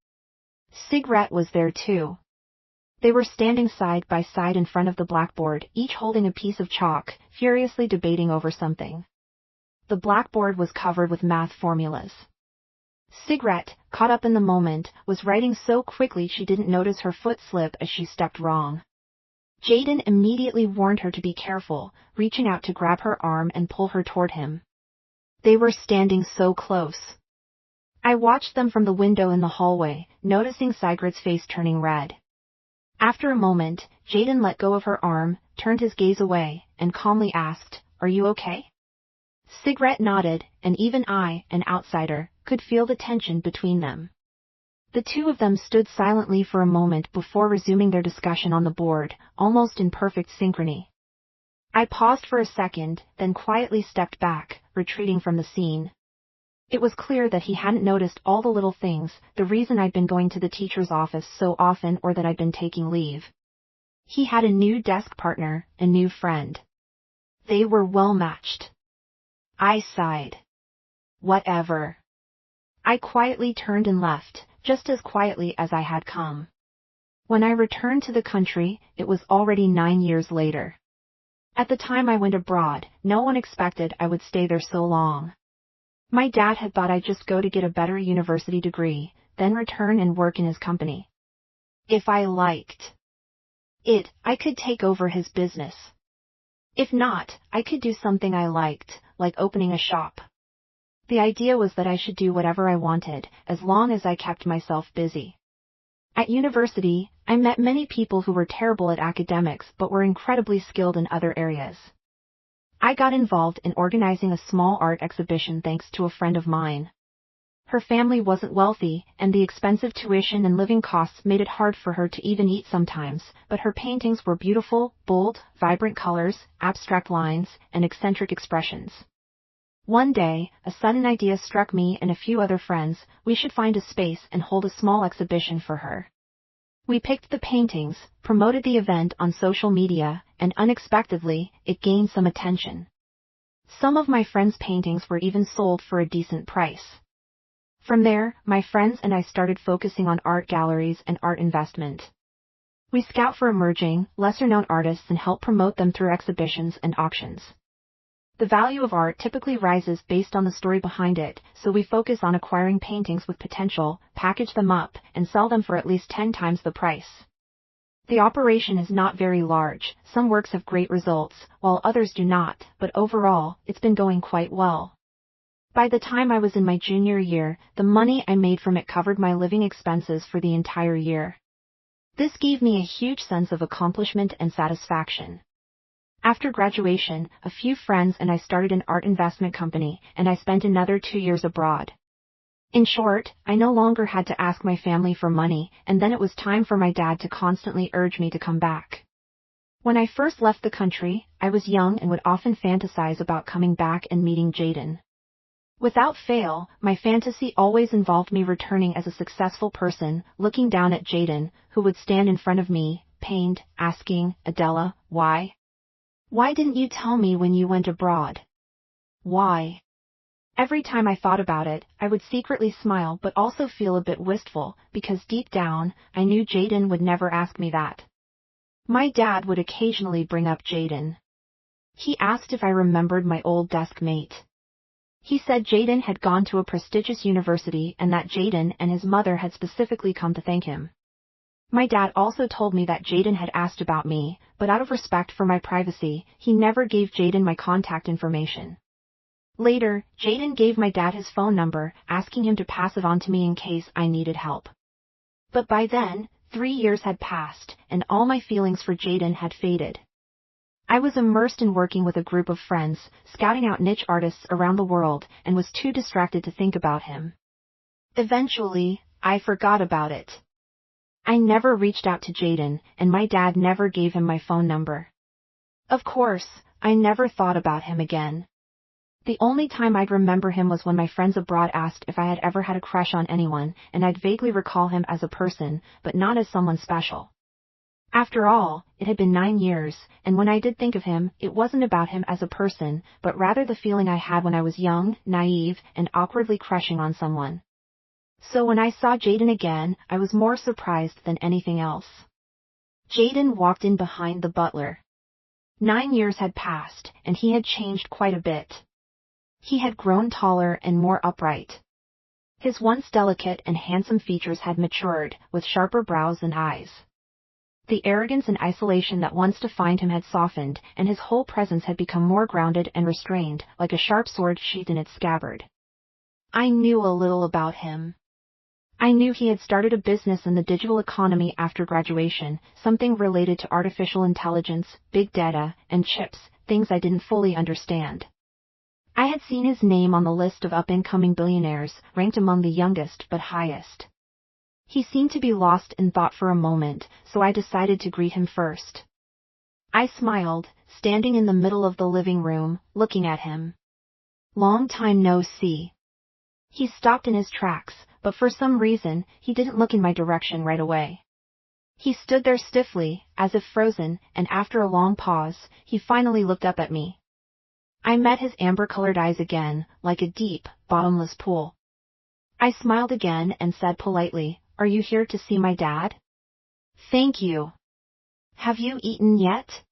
Sigret was there too. They were standing side by side in front of the blackboard, each holding a piece of chalk, furiously debating over something. The blackboard was covered with math formulas. Sigret, caught up in the moment, was writing so quickly she didn't notice her foot slip as she stepped wrong. Jaden immediately warned her to be careful, reaching out to grab her arm and pull her toward him. They were standing so close. I watched them from the window in the hallway, noticing Sigret's face turning red. After a moment, Jaden let go of her arm, turned his gaze away, and calmly asked, "Are you okay?" Sigret nodded, and even I, an outsider, could feel the tension between them. The two of them stood silently for a moment before resuming their discussion on the board, almost in perfect synchrony. I paused for a second, then quietly stepped back, retreating from the scene. It was clear that he hadn't noticed all the little things, the reason I'd been going to the teacher's office so often or that I'd been taking leave. He had a new desk partner, a new friend. They were well matched. I sighed. Whatever. I quietly turned and left, just as quietly as I had come. When I returned to the country, it was already 9 years later. At the time I went abroad, no one expected I would stay there so long. My dad had thought I'd just go to get a better university degree, then return and work in his company. If I liked it, I could take over his business. If not, I could do something I liked, like opening a shop. The idea was that I should do whatever I wanted, as long as I kept myself busy. At university, I met many people who were terrible at academics but were incredibly skilled in other areas. I got involved in organizing a small art exhibition thanks to a friend of mine. Her family wasn't wealthy, and the expensive tuition and living costs made it hard for her to even eat sometimes, but her paintings were beautiful, bold, vibrant colors, abstract lines, and eccentric expressions. One day, a sudden idea struck me and a few other friends: we should find a space and hold a small exhibition for her. We picked the paintings, promoted the event on social media, and unexpectedly, it gained some attention. Some of my friends' paintings were even sold for a decent price. From there, my friends and I started focusing on art galleries and art investment. We scout for emerging, lesser-known artists and help promote them through exhibitions and auctions. The value of art typically rises based on the story behind it, so we focus on acquiring paintings with potential, package them up, and sell them for at least 10 times the price. The operation is not very large. Some works have great results, while others do not, but overall, it's been going quite well. By the time I was in my junior year, the money I made from it covered my living expenses for the entire year. This gave me a huge sense of accomplishment and satisfaction. After graduation, a few friends and I started an art investment company, and I spent another 2 years abroad. In short, I no longer had to ask my family for money, and then it was time for my dad to constantly urge me to come back. When I first left the country, I was young and would often fantasize about coming back and meeting Jaden. Without fail, my fantasy always involved me returning as a successful person, looking down at Jaden, who would stand in front of me, pained, asking, "Adela, why? Why didn't you tell me when you went abroad? Why?" Every time I thought about it, I would secretly smile but also feel a bit wistful, because deep down, I knew Jaden would never ask me that. My dad would occasionally bring up Jaden. He asked if I remembered my old desk mate. He said Jaden had gone to a prestigious university and that Jaden and his mother had specifically come to thank him. My dad also told me that Jaden had asked about me, but out of respect for my privacy, he never gave Jaden my contact information. Later, Jaden gave my dad his phone number, asking him to pass it on to me in case I needed help. But by then, 3 years had passed, and all my feelings for Jaden had faded. I was immersed in working with a group of friends, scouting out niche artists around the world, and was too distracted to think about him. Eventually, I forgot about it. I never reached out to Jaden, and my dad never gave him my phone number. Of course, I never thought about him again. The only time I'd remember him was when my friends abroad asked if I had ever had a crush on anyone, and I'd vaguely recall him as a person, but not as someone special. After all, it had been 9 years, and when I did think of him, it wasn't about him as a person, but rather the feeling I had when I was young, naive, and awkwardly crushing on someone. So when I saw Jaden again, I was more surprised than anything else. Jaden walked in behind the butler. 9 years had passed, and he had changed quite a bit. He had grown taller and more upright. His once delicate and handsome features had matured, with sharper brows and eyes. The arrogance and isolation that once defined him had softened, and his whole presence had become more grounded and restrained, like a sharp sword sheathed in its scabbard. I knew a little about him. I knew he had started a business in the digital economy after graduation, something related to artificial intelligence, big data, and chips, things I didn't fully understand. I had seen his name on the list of up-and-coming billionaires, ranked among the youngest but highest. He seemed to be lost in thought for a moment, so I decided to greet him first. I smiled, standing in the middle of the living room, looking at him. "Long time no see." He stopped in his tracks, but for some reason, he didn't look in my direction right away. He stood there stiffly, as if frozen, and after a long pause, he finally looked up at me. I met his amber-colored eyes again, like a deep, bottomless pool. I smiled again and said politely, "Are you here to see my dad?" "Thank you. Have you eaten yet?"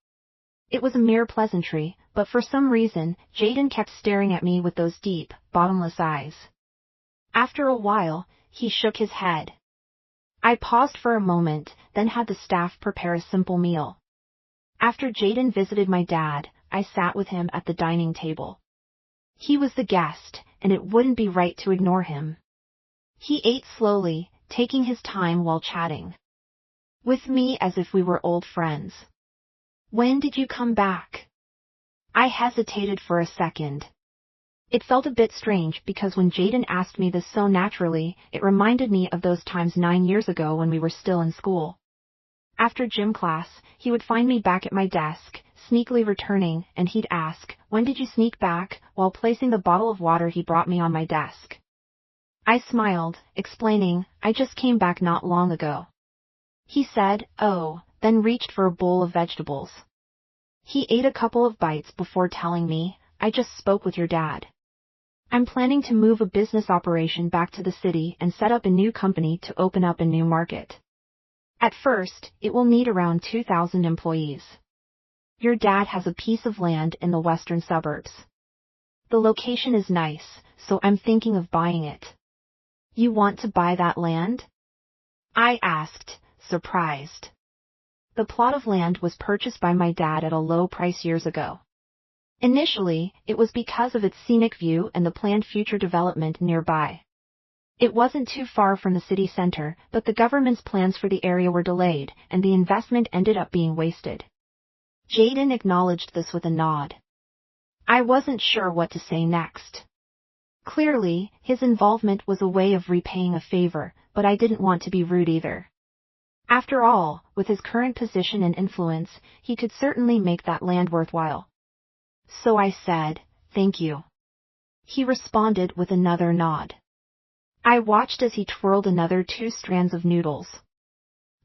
It was a mere pleasantry, but for some reason, Jaden kept staring at me with those deep, bottomless eyes. After a while, he shook his head. I paused for a moment, then had the staff prepare a simple meal. After Jaden visited my dad, I sat with him at the dining table. He was the guest, and it wouldn't be right to ignore him. He ate slowly, taking his time while chatting with me as if we were old friends. "When did you come back?" I hesitated for a second. It felt a bit strange because when Jaden asked me this so naturally, it reminded me of those times 9 years ago when we were still in school. After gym class, he would find me back at my desk, sneakily returning, and he'd ask, "When did you sneak back?" while placing the bottle of water he brought me on my desk. I smiled, explaining, "I just came back not long ago." He said, "Oh," then reached for a bowl of vegetables. He ate a couple of bites before telling me, "I just spoke with your dad. I'm planning to move a business operation back to the city and set up a new company to open up a new market. At first, it will need around 2,000 employees. Your dad has a piece of land in the western suburbs. The location is nice, so I'm thinking of buying it." "You want to buy that land?" I asked, surprised. The plot of land was purchased by my dad at a low price years ago. Initially, it was because of its scenic view and the planned future development nearby. It wasn't too far from the city center, but the government's plans for the area were delayed, and the investment ended up being wasted. Jaden acknowledged this with a nod. I wasn't sure what to say next. Clearly, his involvement was a way of repaying a favor, but I didn't want to be rude either. After all, with his current position and influence, he could certainly make that land worthwhile. So I said, "Thank you." He responded with another nod. I watched as he twirled another 2 strands of noodles.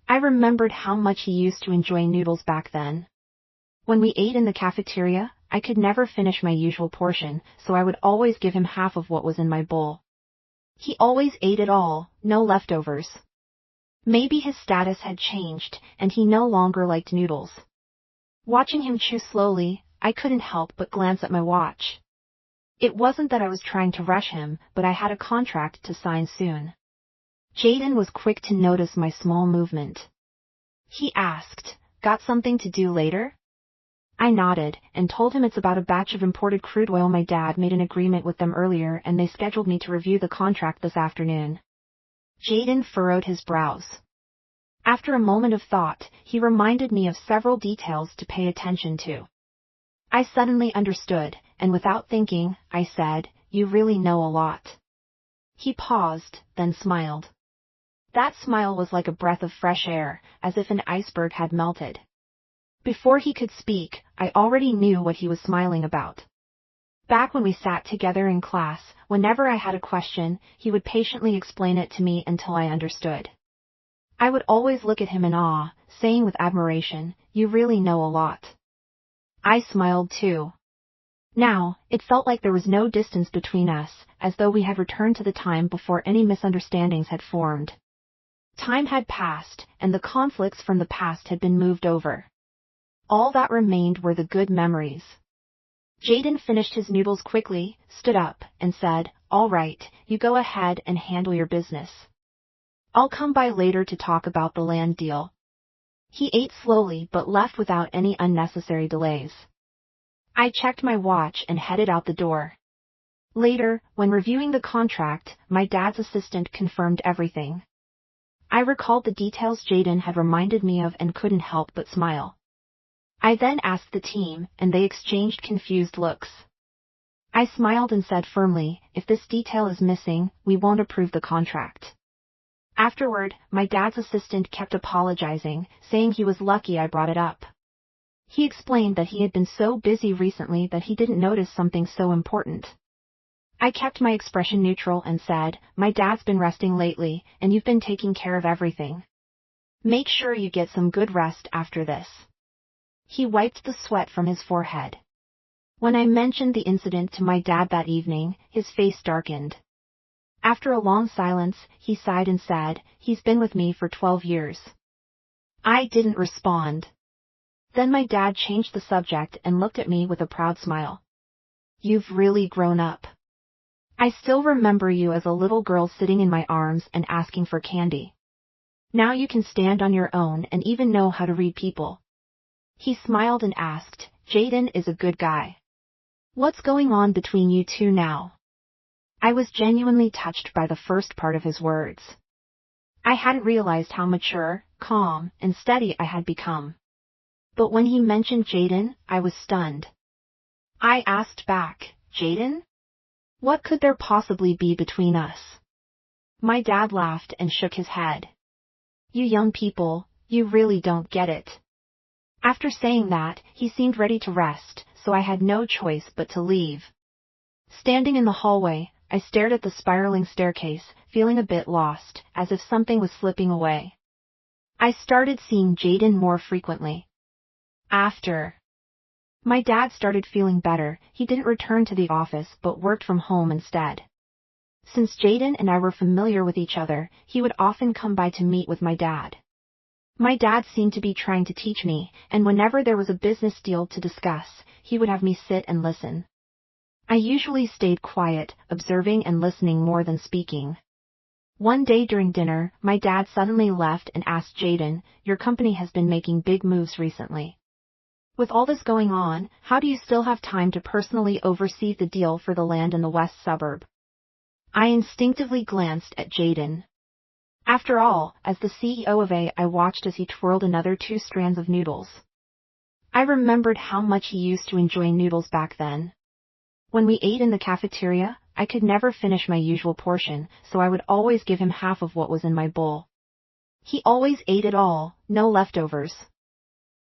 I remembered how much he used to enjoy noodles back then. When we ate in the cafeteria, I could never finish my usual portion, so I would always give him half of what was in my bowl. He always ate it all, no leftovers. Maybe his status had changed, and he no longer liked noodles. Watching him chew slowly, I couldn't help but glance at my watch. It wasn't that I was trying to rush him, but I had a contract to sign soon. Jaden was quick to notice my small movement. He asked, "Got something to do later?" I nodded, and told him it's about a batch of imported crude oil. My dad made an agreement with them earlier and they scheduled me to review the contract this afternoon. Jaden furrowed his brows. After a moment of thought, he reminded me of several details to pay attention to. I suddenly understood, and without thinking, I said, "You really know a lot." He paused, then smiled. That smile was like a breath of fresh air, as if an iceberg had melted. Before he could speak, I already knew what he was smiling about. Back when we sat together in class, whenever I had a question, he would patiently explain it to me until I understood. I would always look at him in awe, saying with admiration, "You really know a lot." I smiled too. Now, it felt like there was no distance between us, as though we had returned to the time before any misunderstandings had formed. Time had passed, and the conflicts from the past had been moved over. All that remained were the good memories. Jaden finished his noodles quickly, stood up, and said, "All right, you go ahead and handle your business. I'll come by later to talk about the land deal." He ate slowly but left without any unnecessary delays. I checked my watch and headed out the door. Later, when reviewing the contract, my dad's assistant confirmed everything. I recalled the details Jaden had reminded me of and couldn't help but smile. I then asked the team, and they exchanged confused looks. I smiled and said firmly, "If this detail is missing, we won't approve the contract." Afterward, my dad's assistant kept apologizing, saying he was lucky I brought it up. He explained that he had been so busy recently that he didn't notice something so important. I kept my expression neutral and said, "My dad's been resting lately, and you've been taking care of everything. Make sure you get some good rest after this." He wiped the sweat from his forehead. When I mentioned the incident to my dad that evening, his face darkened. After a long silence, he sighed and said, "He's been with me for 12 years. I didn't respond. Then my dad changed the subject and looked at me with a proud smile. "You've really grown up. I still remember you as a little girl sitting in my arms and asking for candy. Now you can stand on your own and even know how to read people." He smiled and asked, "Jaden is a good guy. What's going on between you two now?" I was genuinely touched by the first part of his words. I hadn't realized how mature, calm, and steady I had become. But when he mentioned Jaden, I was stunned. I asked back, "Jaden? What could there possibly be between us?" My dad laughed and shook his head. "You young people, you really don't get it." After saying that, he seemed ready to rest, so I had no choice but to leave. Standing in the hallway, I stared at the spiraling staircase, feeling a bit lost, as if something was slipping away. I started seeing Jaden more frequently. After my dad started feeling better, he didn't return to the office but worked from home instead. Since Jaden and I were familiar with each other, he would often come by to meet with my dad. My dad seemed to be trying to teach me, and whenever there was a business deal to discuss, he would have me sit and listen. I usually stayed quiet, observing and listening more than speaking. One day during dinner, my dad suddenly left and asked Jaden, "Your company has been making big moves recently. With all this going on, how do you still have time to personally oversee the deal for the land in the west suburb?" I instinctively glanced at Jaden. After all, as the CEO of I watched as he twirled another 2 strands of noodles. I remembered how much he used to enjoy noodles back then. When we ate in the cafeteria, I could never finish my usual portion, so I would always give him half of what was in my bowl. He always ate it all, no leftovers.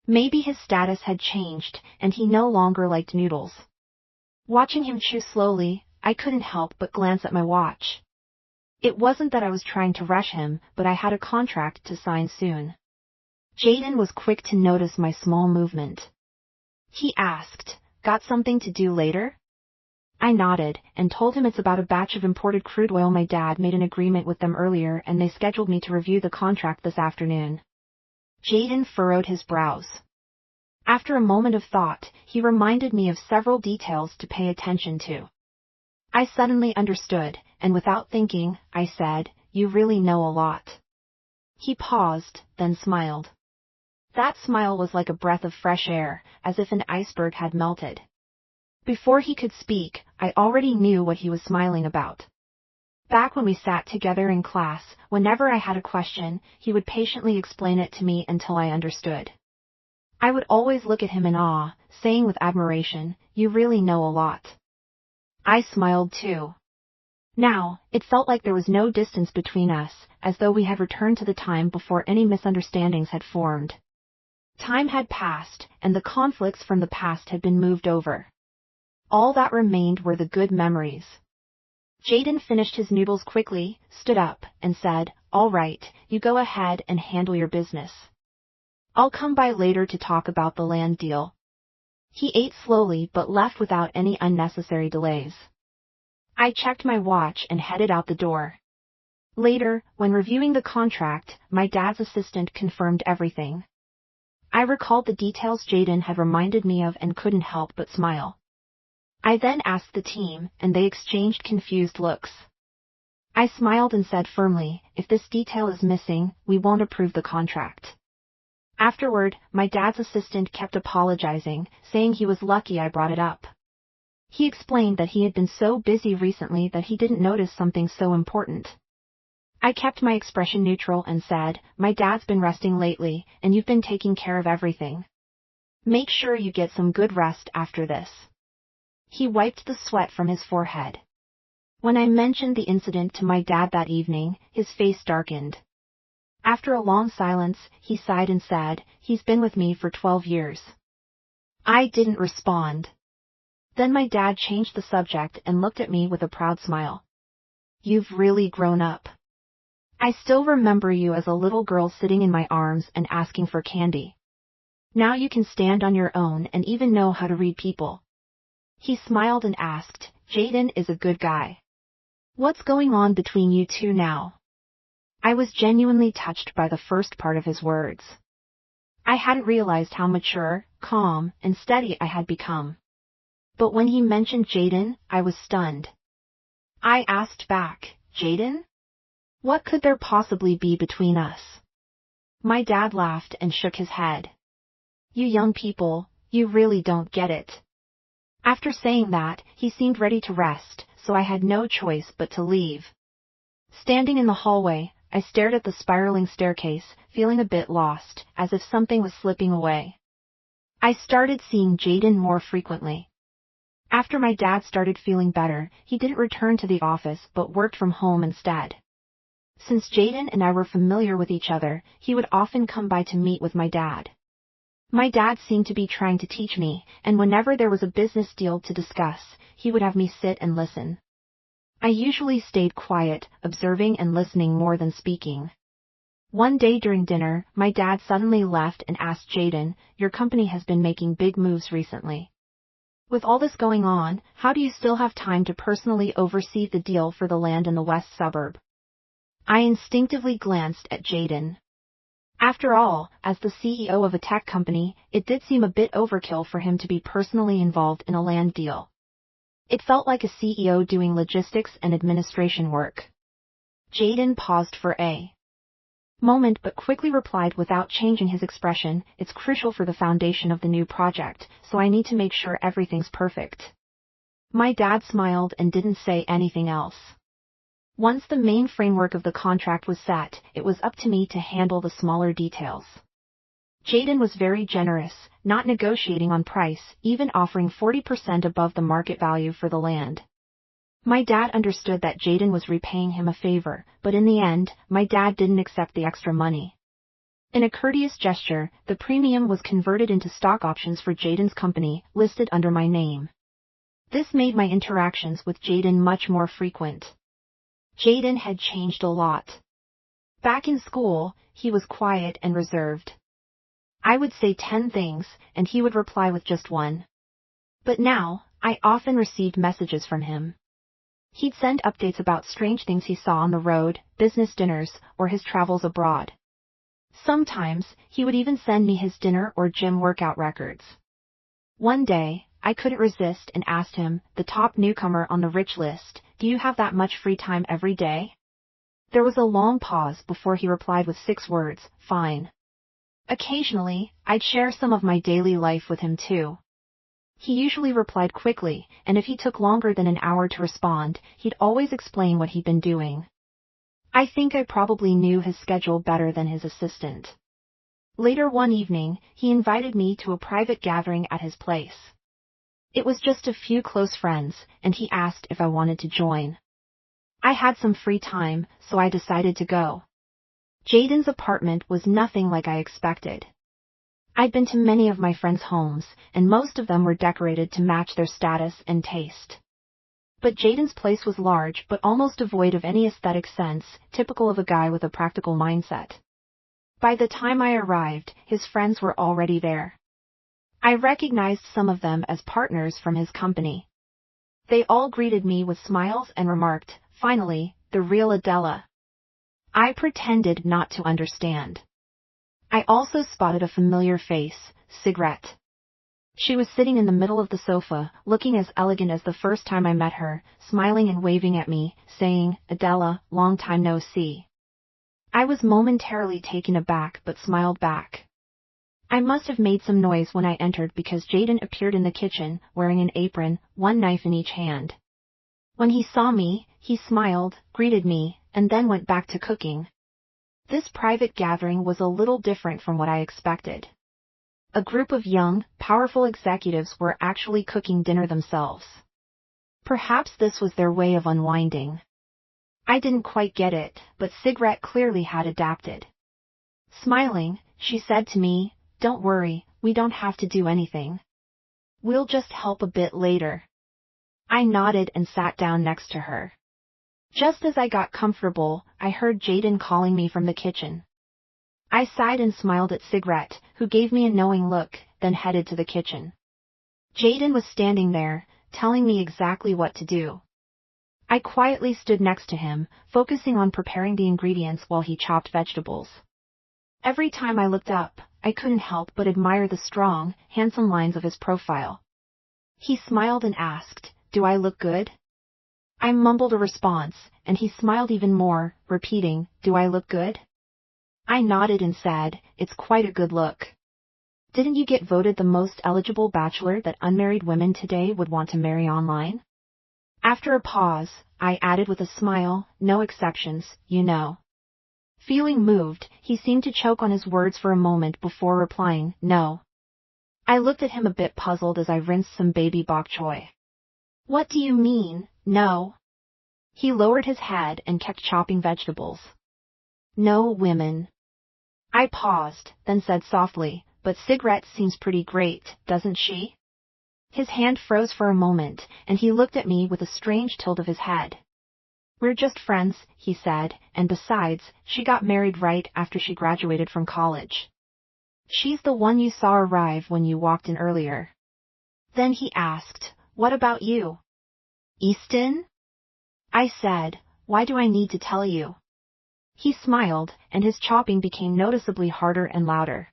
Maybe his status had changed, and he no longer liked noodles. Watching him chew slowly, I couldn't help but glance at my watch. It wasn't that I was trying to rush him, but I had a contract to sign soon. Jaden was quick to notice my small movement. He asked, "Got something to do later?" I nodded, and told him it's about a batch of imported crude oil. My dad made an agreement with them earlier and they scheduled me to review the contract this afternoon. Jaden furrowed his brows. After a moment of thought, he reminded me of several details to pay attention to. I suddenly understood, and without thinking, I said, "You really know a lot." He paused, then smiled. That smile was like a breath of fresh air, as if an iceberg had melted. Before he could speak, I already knew what he was smiling about. Back when we sat together in class, whenever I had a question, he would patiently explain it to me until I understood. I would always look at him in awe, saying with admiration, "You really know a lot." I smiled too. Now, it felt like there was no distance between us, as though we had returned to the time before any misunderstandings had formed. Time had passed, and the conflicts from the past had been moved over. All that remained were the good memories. Jaden finished his noodles quickly, stood up, and said, "All right, you go ahead and handle your business. I'll come by later to talk about the land deal." He ate slowly but left without any unnecessary delays. I checked my watch and headed out the door. Later, when reviewing the contract, my dad's assistant confirmed everything. I recalled the details Jaden had reminded me of and couldn't help but smile. I then asked the team, and they exchanged confused looks. I smiled and said firmly, "If this detail is missing, we won't approve the contract." Afterward, my dad's assistant kept apologizing, saying he was lucky I brought it up. He explained that he had been so busy recently that he didn't notice something so important. I kept my expression neutral and said, "My dad's been resting lately, and you've been taking care of everything. Make sure you get some good rest after this." He wiped the sweat from his forehead. When I mentioned the incident to my dad that evening, his face darkened. After a long silence, he sighed and said, "He's been with me for 12 years. I didn't respond. Then my dad changed the subject and looked at me with a proud smile. "You've really grown up. I still remember you as a little girl sitting in my arms and asking for candy. Now you can stand on your own and even know how to read people." He smiled and asked, "Jaden is a good guy. What's going on between you two now?" I was genuinely touched by the first part of his words. I hadn't realized how mature, calm, and steady I had become. But when he mentioned Jaden, I was stunned. I asked back, "Jaden? What could there possibly be between us?" My dad laughed and shook his head. "You young people, you really don't get it." After saying that, he seemed ready to rest, so I had no choice but to leave. Standing in the hallway, I stared at the spiraling staircase, feeling a bit lost, as if something was slipping away. I started seeing Jaden more frequently. After my dad started feeling better, he didn't return to the office but worked from home instead. Since Jaden and I were familiar with each other, he would often come by to meet with my dad. My dad seemed to be trying to teach me, and whenever there was a business deal to discuss, he would have me sit and listen. I usually stayed quiet, observing and listening more than speaking. One day during dinner, my dad suddenly left and asked Jaden, "Your company has been making big moves recently. With all this going on, how do you still have time to personally oversee the deal for the land in the west suburb?" I instinctively glanced at Jaden. After all, as the CEO of a tech company, it did seem a bit overkill for him to be personally involved in a land deal. It felt like a CEO doing logistics and administration work. Jaden paused for a moment but quickly replied without changing his expression, "It's crucial for the foundation of the new project, so I need to make sure everything's perfect." My dad smiled and didn't say anything else. Once the main framework of the contract was set, it was up to me to handle the smaller details. Jaden was very generous, not negotiating on price, even offering 40% above the market value for the land. My dad understood that Jaden was repaying him a favor, but in the end, my dad didn't accept the extra money. In a courteous gesture, the premium was converted into stock options for Jaden's company, listed under my name. This made my interactions with Jaden much more frequent. Jaden had changed a lot. Back in school, he was quiet and reserved. I would say 10 things, and he would reply with just one. But now, I often received messages from him. He'd send updates about strange things he saw on the road, business dinners, or his travels abroad. Sometimes, he would even send me his dinner or gym workout records. One day, I couldn't resist and asked him, the top newcomer on the rich list, do you have that much free time every day? There was a long pause before he replied with 6 words, fine. Occasionally, I'd share some of my daily life with him too. He usually replied quickly, and if he took longer than an hour to respond, he'd always explain what he'd been doing. I think I probably knew his schedule better than his assistant. Later one evening, he invited me to a private gathering at his place. It was just a few close friends, and he asked if I wanted to join. I had some free time, so I decided to go. Jaden's apartment was nothing like I expected. I'd been to many of my friends' homes, and most of them were decorated to match their status and taste. But Jaden's place was large but almost devoid of any aesthetic sense, typical of a guy with a practical mindset. By the time I arrived, his friends were already there. I recognized some of them as partners from his company. They all greeted me with smiles and remarked, finally, the real Adela. I pretended not to understand. I also spotted a familiar face, Cigarette. She was sitting in the middle of the sofa, looking as elegant as the first time I met her, smiling and waving at me, saying, Adela, long time no see. I was momentarily taken aback but smiled back. I must have made some noise when I entered because Jaden appeared in the kitchen, wearing an apron, one knife in each hand. When he saw me, he smiled, greeted me, and then went back to cooking. This private gathering was a little different from what I expected. A group of young, powerful executives were actually cooking dinner themselves. Perhaps this was their way of unwinding. I didn't quite get it, but Cigarette clearly had adapted. Smiling, she said to me, don't worry, we don't have to do anything. We'll just help a bit later. I nodded and sat down next to her. Just as I got comfortable, I heard Jaden calling me from the kitchen. I sighed and smiled at Cigarette, who gave me a knowing look, then headed to the kitchen. Jaden was standing there, telling me exactly what to do. I quietly stood next to him, focusing on preparing the ingredients while he chopped vegetables. Every time I looked up, I couldn't help but admire the strong, handsome lines of his profile. He smiled and asked, do I look good? I mumbled a response, and he smiled even more, repeating, do I look good? I nodded and said, it's quite a good look. Didn't you get voted the most eligible bachelor that unmarried women today would want to marry online? After a pause, I added with a smile, no exceptions, you know. Feeling moved, he seemed to choke on his words for a moment before replying, no. I looked at him a bit puzzled as I rinsed some baby bok choy. What do you mean, no? He lowered his head and kept chopping vegetables. No women. I paused, then said softly, but Cigarette seems pretty great, doesn't she? His hand froze for a moment, and he looked at me with a strange tilt of his head. We're just friends, he said, and besides, she got married right after she graduated from college. She's the one you saw arrive when you walked in earlier. Then he asked, what about you? Easton? I said, why do I need to tell you? He smiled, and his chopping became noticeably harder and louder.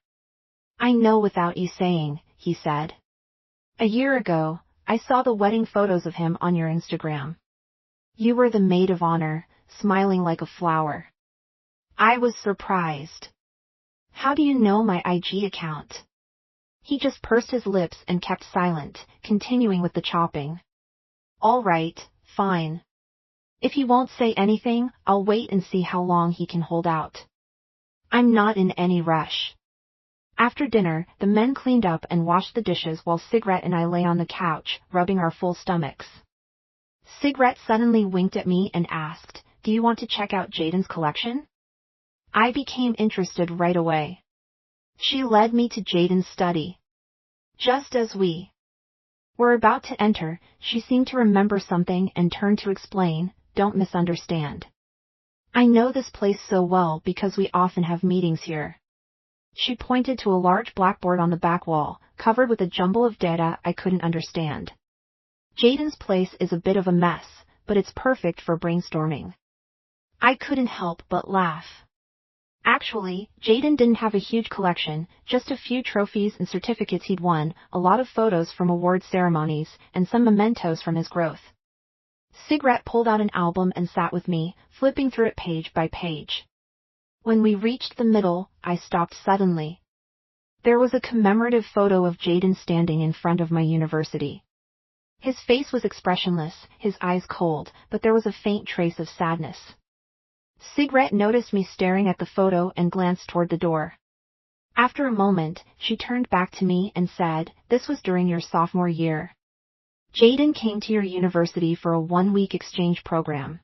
I know without you saying, he said. A year ago, I saw the wedding photos of him on your Instagram. You were the maid of honor, smiling like a flower. I was surprised. How do you know my IG account? He just pursed his lips and kept silent, continuing with the chopping. All right, fine. If he won't say anything, I'll wait and see how long he can hold out. I'm not in any rush. After dinner, the men cleaned up and washed the dishes while Cigarette and I lay on the couch, rubbing our full stomachs. Cigarette suddenly winked at me and asked, do you want to check out Jaden's collection? I became interested right away. She led me to Jaden's study. Just as we We're about to enter, she seemed to remember something and turned to explain, "Don't misunderstand. I know this place so well because we often have meetings here." She pointed to a large blackboard on the back wall, covered with a jumble of data I couldn't understand. "Jaden's place is a bit of a mess, but it's perfect for brainstorming." I couldn't help but laugh. Actually, Jaden didn't have a huge collection, just a few trophies and certificates he'd won, a lot of photos from award ceremonies, and some mementos from his growth. Cigarette pulled out an album and sat with me, flipping through it page by page. When we reached the middle, I stopped suddenly. There was a commemorative photo of Jaden standing in front of my university. His face was expressionless, his eyes cold, but there was a faint trace of sadness. Cigarette noticed me staring at the photo and glanced toward the door. After a moment, she turned back to me and said, "This was during your sophomore year. Jaden came to your university for a 1-week exchange program."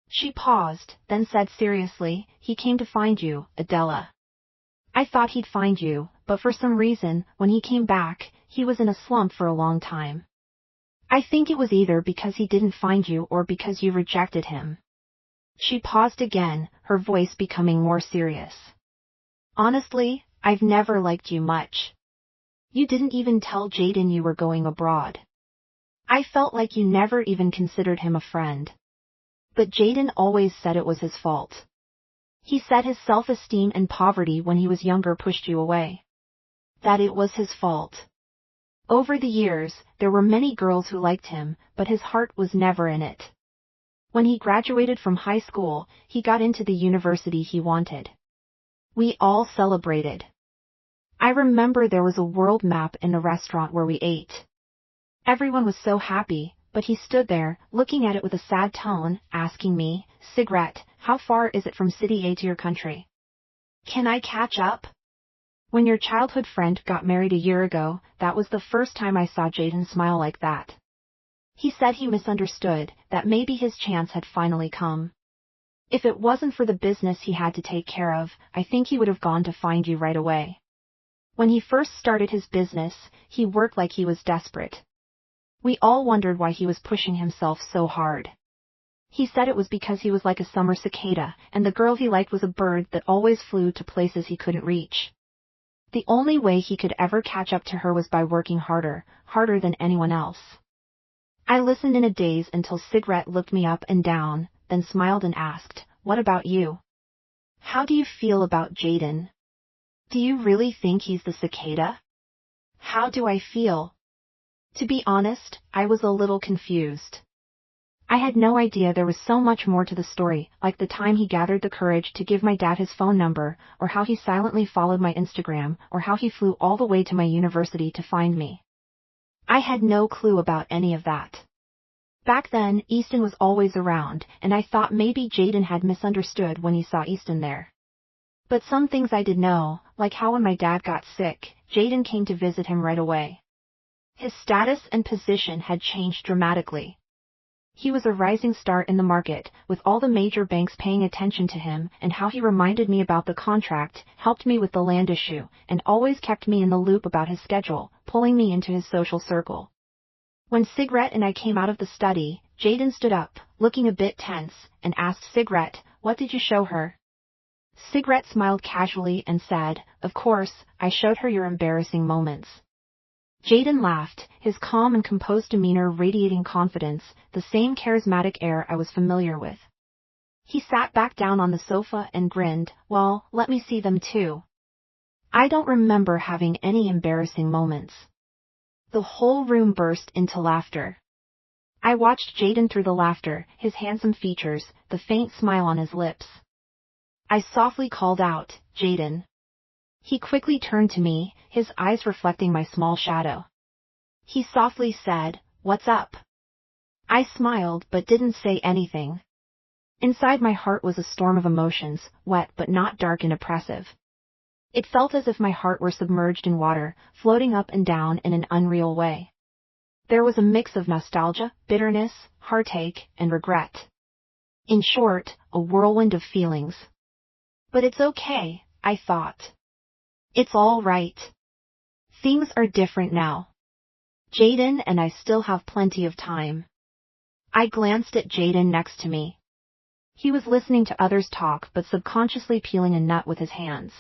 She paused, then said seriously, "He came to find you, Adela. I thought he'd find you, but for some reason, when he came back, he was in a slump for a long time. I think it was either because he didn't find you or because you rejected him." She paused again, her voice becoming more serious. "Honestly, I've never liked you much. You didn't even tell Jaden you were going abroad. I felt like you never even considered him a friend. But Jaden always said it was his fault. He said his self-esteem and poverty when he was younger pushed you away. That it was his fault. Over the years, there were many girls who liked him, but his heart was never in it. When he graduated from high school, he got into the university he wanted. We all celebrated. I remember there was a world map in the restaurant where we ate. Everyone was so happy, but he stood there, looking at it with a sad tone, asking me, 'Cigarette, how far is it from City A to your country? Can I catch up?' When your childhood friend got married a year ago, that was the first time I saw Jaden smile like that. He said he misunderstood, that maybe his chance had finally come. If it wasn't for the business he had to take care of, I think he would have gone to find you right away. When he first started his business, he worked like he was desperate. We all wondered why he was pushing himself so hard. He said it was because he was like a summer cicada, and the girl he liked was a bird that always flew to places he couldn't reach. The only way he could ever catch up to her was by working harder, harder than anyone else." I listened in a daze until Cigarette looked me up and down, then smiled and asked, "What about you? How do you feel about Jaden? Do you really think he's the cicada?" How do I feel? To be honest, I was a little confused. I had no idea there was so much more to the story, like the time he gathered the courage to give my dad his phone number, or how he silently followed my Instagram, or how he flew all the way to my university to find me. I had no clue about any of that. Back then, Easton was always around, and I thought maybe Jaden had misunderstood when he saw Easton there. But some things I did know, like how when my dad got sick, Jaden came to visit him right away. His status and position had changed dramatically. He was a rising star in the market, with all the major banks paying attention to him, and how he reminded me about the contract, helped me with the land issue, and always kept me in the loop about his schedule, pulling me into his social circle. When Cigarette and I came out of the study, Jaden stood up, looking a bit tense, and asked Cigarette, "What did you show her?" Cigarette smiled casually and said, "Of course, I showed her your embarrassing moments." Jaden laughed, his calm and composed demeanor radiating confidence, the same charismatic air I was familiar with. He sat back down on the sofa and grinned, "Well, let me see them too. I don't remember having any embarrassing moments." The whole room burst into laughter. I watched Jaden through the laughter, his handsome features, the faint smile on his lips. I softly called out, "Jaden." He quickly turned to me, his eyes reflecting my small shadow. He softly said, "What's up?" I smiled but didn't say anything. Inside my heart was a storm of emotions, wet but not dark and oppressive. It felt as if my heart were submerged in water, floating up and down in an unreal way. There was a mix of nostalgia, bitterness, heartache, and regret. In short, a whirlwind of feelings. But it's okay, I thought. It's all right. Things are different now. Jaden and I still have plenty of time. I glanced at Jaden next to me. He was listening to others talk but subconsciously peeling a nut with his hands.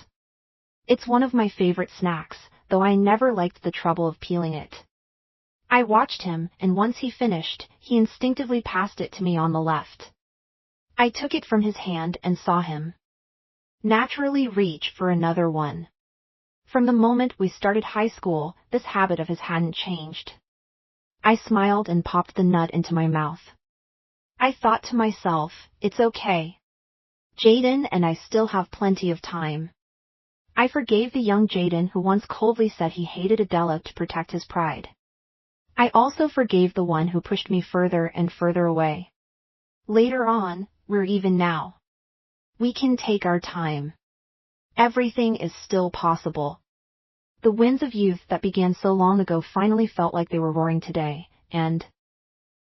It's one of my favorite snacks, though I never liked the trouble of peeling it. I watched him, and once he finished, he instinctively passed it to me on the left. I took it from his hand and saw him naturally reach for another one. From the moment we started high school, this habit of his hadn't changed. I smiled and popped the nut into my mouth. I thought to myself, it's okay. Jaden and I still have plenty of time. I forgave the young Jaden who once coldly said he hated Adela to protect his pride. I also forgave the one who pushed me further and further away. Later on, we're even now. We can take our time. Everything is still possible. The winds of youth that began so long ago finally felt like they were roaring today, and